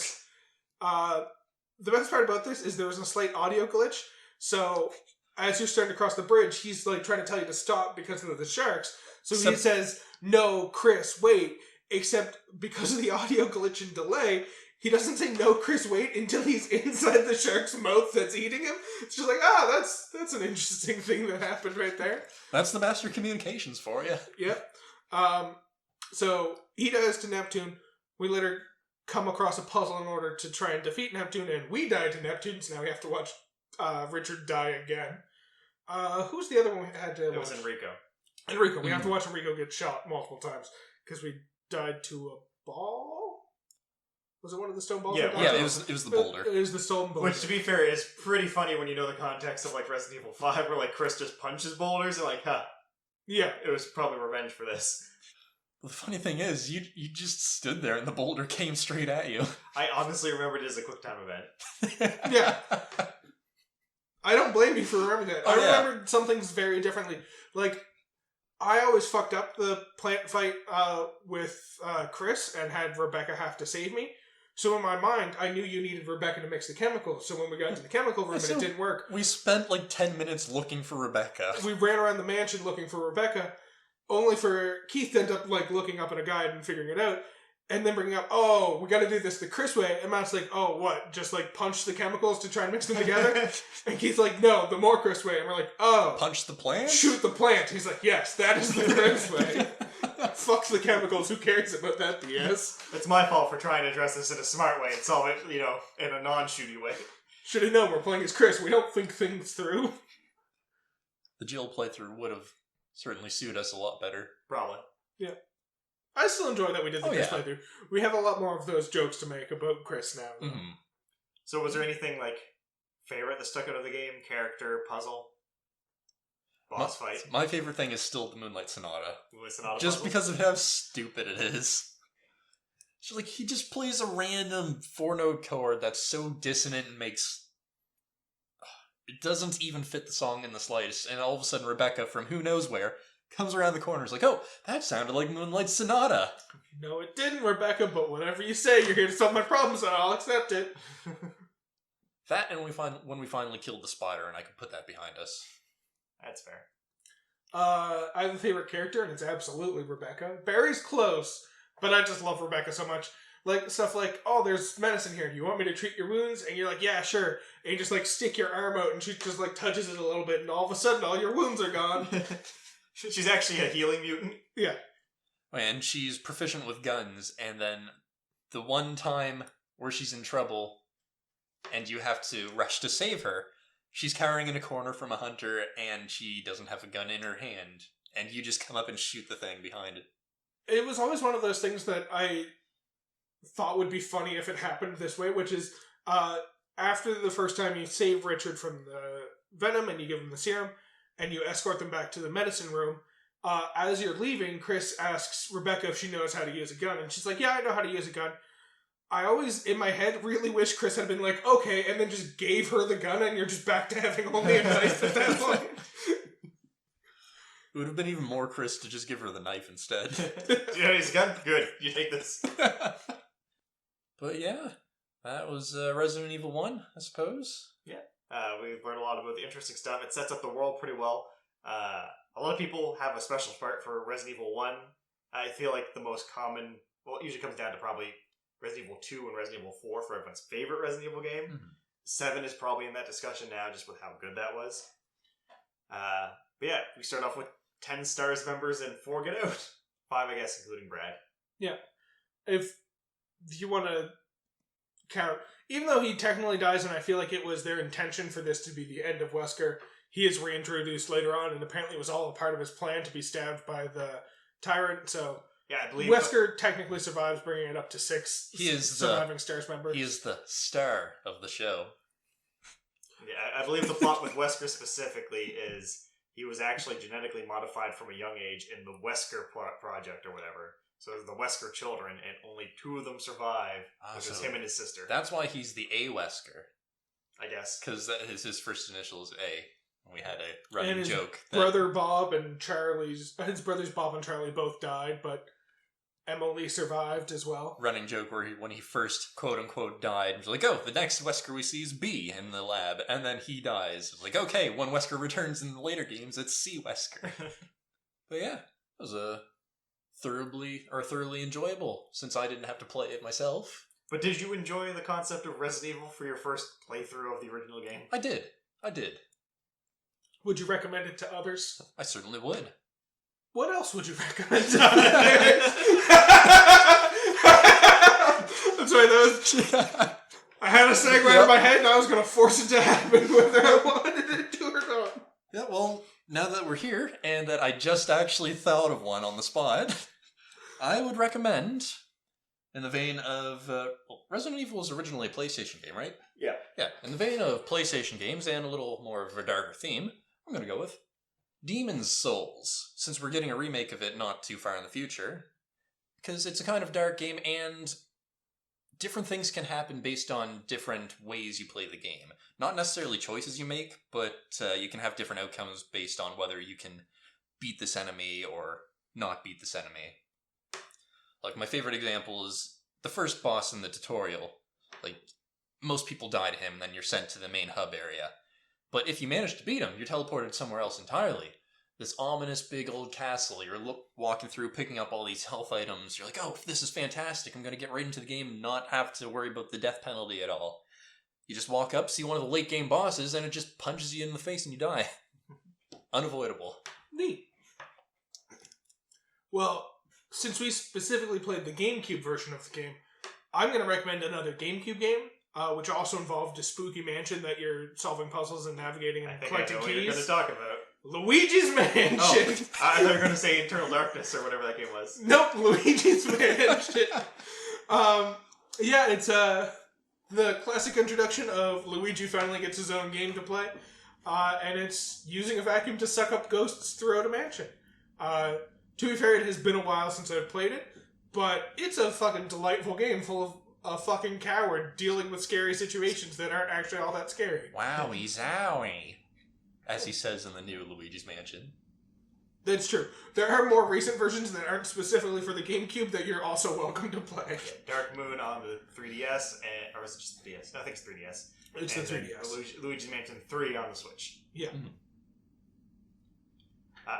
The best part about this is there was a slight audio glitch, so as you're starting to cross the bridge, he's like trying to tell you to stop because of the sharks. So he says, "No, Chris, wait." Except because of the audio glitch and delay, he doesn't say "No, Chris, wait" until he's inside the shark's mouth that's eating him. It's just like, that's an interesting thing that happened right there. That's the master communications for you. Yep. So he dies to Neptune. We later come across a puzzle in order to try and defeat Neptune, and we die to Neptune, so now we have to watch Richard die again. Who's the other one we had to watch? It was Enrico. Enrico. We have to watch Enrico get shot multiple times, because we died to a ball? Was it one of the stone balls? Yeah, it was the boulder. It was the stone boulder. Which, to be fair, is pretty funny when you know the context of, like, Resident Evil 5, where, like, Chris just punches boulders, and like, yeah. It was probably revenge for this. The funny thing is, you just stood there and the boulder came straight at you. I honestly remembered it as a quick time event. Yeah. I don't blame you for remembering that. I remembered some things very differently. Like, I always fucked up the plant fight with Chris and had Rebecca have to save me. So in my mind, I knew you needed Rebecca to mix the chemicals. So when we got to the chemical room and it didn't work... We spent like 10 minutes looking for Rebecca. We ran around the mansion looking for Rebecca, only for Keith to end up like looking up in a guide and figuring it out. And then bringing up, we got to do this the Chris way. And Matt's like, what? Just like punch the chemicals to try and mix them together? And Keith's like, no, the more Chris way. And we're like, punch the plant? Shoot the plant. He's like, yes, that is the Chris way. Fuck the chemicals. Who cares about that BS? It's my fault for trying to address this in a smart way and solve it, in a non-shooty way. Should have known we're playing as Chris. We don't think things through. The Jill playthrough would have certainly suited us a lot better. Probably. Yeah. I still enjoy that we did the Chris playthrough. We have a lot more of those jokes to make about Chris now. Mm-hmm. So was there anything, like, favorite that stuck out of the game? Character, puzzle, boss fight? My favorite thing is still the Moonlight Sonata. Just puzzle? Because of how stupid it is. So, like, he just plays a random 4-note chord that's so dissonant and makes... It doesn't even fit the song in the slightest. And all of a sudden, Rebecca, from who knows where, comes around the corner. Is like, that sounded like Moonlight Sonata. No, it didn't, Rebecca, but whatever you say, you're here to solve my problems, and I'll accept it. That, and when we finally killed the spider, and I could put that behind us. That's fair. I have a favorite character, and it's absolutely Rebecca. Barry's close, but I just love Rebecca so much. Like, stuff like, there's medicine here. Do you want me to treat your wounds? And you're like, yeah, sure. And you just, like, stick your arm out, and she just, like, touches it a little bit, and all of a sudden, all your wounds are gone. She's actually a healing mutant. Yeah. And she's proficient with guns, and then the one time where she's in trouble, and you have to rush to save her, she's cowering in a corner from a hunter, and she doesn't have a gun in her hand, and you just come up and shoot the thing behind it. It was always one of those things that I thought would be funny if it happened this way, which is, after the first time you save Richard from the venom, and you give him the serum, and you escort them back to the medicine room, as you're leaving, Chris asks Rebecca if she knows how to use a gun, and she's like, yeah, I know how to use a gun. I always, in my head, really wish Chris had been like, okay, and then just gave her the gun, and you're just back to having only a knife at that point. It would have been even more Chris to just give her the knife instead. You know, his gun? Good, you take this. But yeah, that was Resident Evil 1, I suppose. Yeah. We've learned a lot about the interesting stuff. It sets up the world pretty well. A lot of people have a special part for Resident Evil 1. I feel like the most common... Well, it usually comes down to probably Resident Evil 2 and Resident Evil 4 for everyone's favorite Resident Evil game. Mm-hmm. 7 is probably in that discussion now, just with how good that was. But yeah, we start off with 10 S.T.A.R.S members and 4 get out. 5, I guess, including Brad. Yeah. If you want to count... Even though he technically dies, and I feel like it was their intention for this to be the end of Wesker, he is reintroduced later on, and apparently it was all a part of his plan to be stabbed by the tyrant, so... Yeah, I believe... Wesker technically survives, bringing it up to 6 he is surviving S.T.A.R.S members. He is the star of the show. Yeah, I believe the plot with Wesker specifically is he was actually genetically modified from a young age in the Wesker project or whatever. So the Wesker children, and only 2 of them survive, which is him and his sister. That's why he's the A Wesker. I guess. Because his first initial is A. We had a running joke. Brother Bob and Charlie's... His brothers Bob and Charlie both died, but Emily survived as well. Running joke where when he first, quote-unquote, died, it was like, oh, the next Wesker we see is B in the lab, and then he dies. It's like, okay, when Wesker returns in the later games, it's C Wesker. But yeah, it was thoroughly enjoyable, since I didn't have to play it myself. But did you enjoy the concept of Resident Evil for your first playthrough of the original game? I did. Would you recommend it to others? I certainly would. What else would you recommend to others? That's right, I had a segue in my head and I was going to force it to happen whether I wanted it to or not. Yeah, well, now that we're here, and that I just actually thought of one on the spot, I would recommend, in the vein of... Resident Evil was originally a PlayStation game, right? Yeah. Yeah, in the vein of PlayStation games and a little more of a darker theme, I'm going to go with Demon's Souls, since we're getting a remake of it not too far in the future. Because it's a kind of dark game, and different things can happen based on different ways you play the game. Not necessarily choices you make, but you can have different outcomes based on whether you can beat this enemy or not beat this enemy. Like, my favorite example is the first boss in the tutorial. Like, most people die to him, and then you're sent to the main hub area. But if you manage to beat him, you're teleported somewhere else entirely. This ominous big old castle, you're walking through, picking up all these health items. You're like, oh, this is fantastic. I'm going to get right into the game and not have to worry about the death penalty at all. You just walk up, see one of the late game bosses, and it just punches you in the face and you die. Unavoidable. Neat. Well, since we specifically played the GameCube version of the game, I'm going to recommend another GameCube game, which also involved a spooky mansion that you're solving puzzles and navigating and collecting keys. I know what you're going to talk about. Luigi's Mansion! Oh, I thought you were going to say Eternal Darkness or whatever that game was. Nope, Luigi's Mansion. Yeah, it's the classic introduction of Luigi finally gets his own game to play, and it's using a vacuum to suck up ghosts throughout a mansion. To be fair, it has been a while since I've played it, but it's a fucking delightful game full of a fucking coward dealing with scary situations that aren't actually all that scary. Wowie zowie, as he says in the new Luigi's Mansion. That's true. There are more recent versions that aren't specifically for the GameCube that you're also welcome to play. Dark Moon on the 3DS, or was it just the DS? No, I think it's 3DS. It's the 3DS. Luigi's Mansion 3 on the Switch. Yeah. Mm-hmm.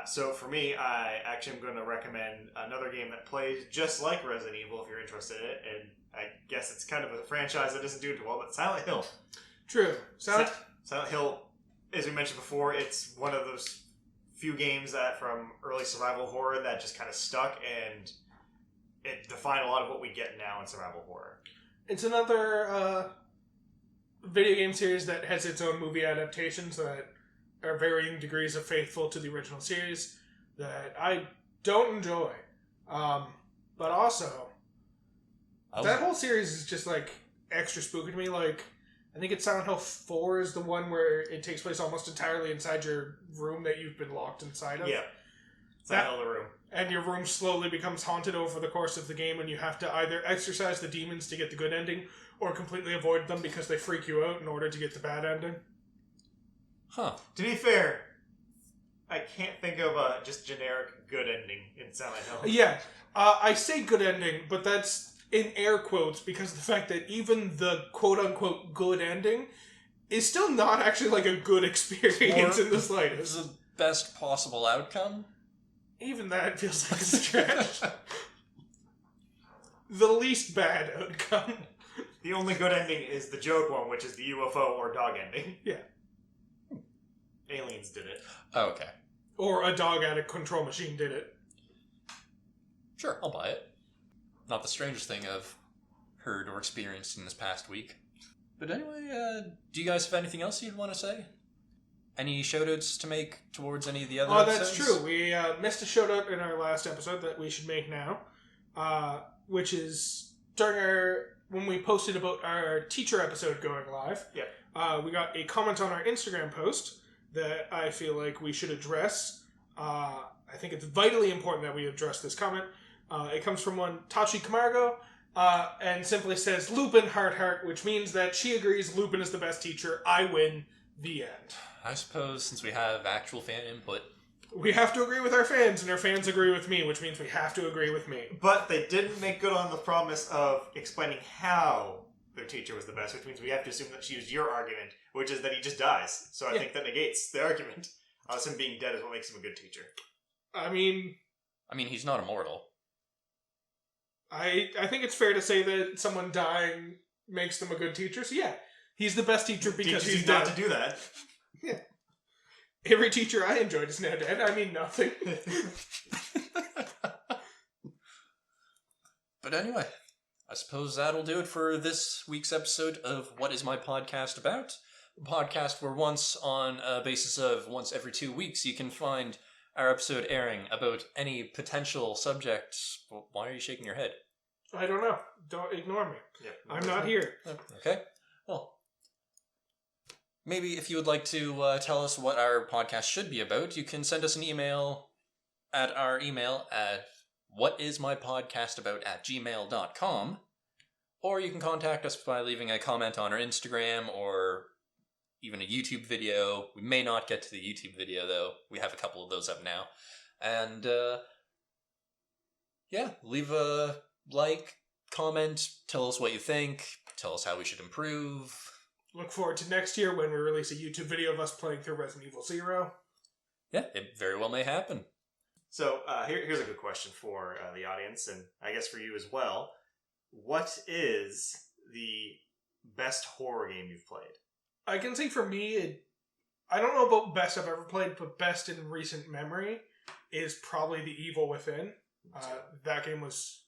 So for me, I actually am going to recommend another game that plays just like Resident Evil if you're interested in it, and I guess it's kind of a franchise that doesn't do too well, but Silent Hill. True. Silent Hill, as we mentioned before, it's one of those few games that from early survival horror that just kind of stuck, and it defined a lot of what we get now in survival horror. It's another video game series that has its own movie adaptations that are varying degrees of faithful to the original series that I don't enjoy. But also, that whole series is just like extra spooky to me. Like, I think it's Silent Hill 4 is the one where it takes place almost entirely inside your room that you've been locked inside of. Yeah. Silent Hill the room. And your room slowly becomes haunted over the course of the game, and you have to either exorcise the demons to get the good ending, or completely avoid them because they freak you out in order to get the bad ending. Huh. To be fair, I can't think of a just generic good ending in Silent Hill. Yeah. I say good ending, but that's in air quotes because of the fact that even the quote-unquote good ending is still not actually like a good experience in the slightest. It's the best possible outcome? Even that feels like a stretch. The least bad outcome. The only good ending is the joke one, which is the UFO or dog ending. Yeah. Aliens did it. Oh, okay. Or a dog at a control machine did it. Sure, I'll buy it. Not the strangest thing I've heard or experienced in this past week. But anyway, do you guys have anything else you'd want to say? Any shoutouts to make towards any of the other episodes? That's true. We missed a shoutout in our last episode that we should make now, which is during when we posted about our teacher episode going live. Yeah. We got a comment on our Instagram post that I feel like we should address. I think it's vitally important that we address this comment. It comes from one Tachi Camargo, and simply says, Lupin, heart, heart, which means that she agrees Lupin is the best teacher. I win. The end. I suppose since we have actual fan input. We have to agree with our fans, and our fans agree with me, which means we have to agree with me. But they didn't make good on the promise of explaining how their teacher was the best, which means we have to assume that she used your argument, which is that he just dies. So I think that negates the argument. Him being dead is what makes him a good teacher. I mean, he's not immortal. I think it's fair to say that someone dying makes them a good teacher. So yeah, he's the best teacher because he's dead. Not to do that. Yeah. Every teacher I enjoyed is now dead. I mean nothing. But anyway, I suppose that'll do it for this week's episode of What Is My Podcast About? A podcast where on a basis of once every 2 weeks, you can find our episode airing about any potential subject. Why are you shaking your head? I don't know. Don't ignore me. Yep. I'm not here. Okay. Well, maybe if you would like to tell us what our podcast should be about, you can send us an email at our email at whatismypodcastabout@gmail.com, or you can contact us by leaving a comment on our Instagram or even a YouTube video. We may not get to the YouTube video, though. We have a couple of those up now. And, leave a like, comment, tell us what you think, tell us how we should improve. Look forward to next year when we release a YouTube video of us playing through Resident Evil 0. Yeah, it very well may happen. So, here's a good question for the audience, and I guess for you as well. What is the best horror game you've played? I can say for me, I don't know about best I've ever played, but best in recent memory is probably The Evil Within. That game was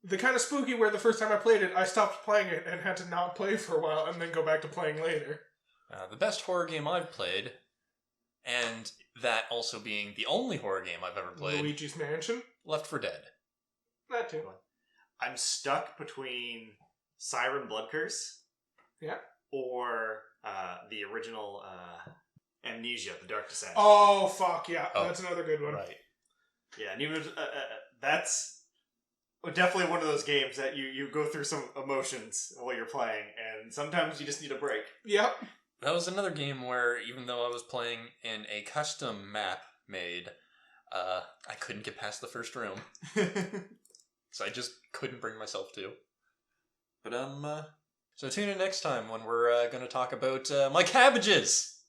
the kind of spooky where the first time I played it, I stopped playing it and had to not play for a while and then go back to playing later. The best horror game I've played, and that also being the only horror game I've ever played, Luigi's Mansion? Left 4 Dead. That too. I'm stuck between Siren Blood Curse. Yeah. Or the original Amnesia, The Dark Descent. Oh, fuck, yeah. Oh, that's another good one. Right. Yeah, and even that's definitely one of those games that you go through some emotions while you're playing, and sometimes you just need a break. Yep. That was another game where, even though I was playing in a custom map made, I couldn't get past the first room. So I just couldn't bring myself to. But, so tune in next time when we're going to talk about my cabbages!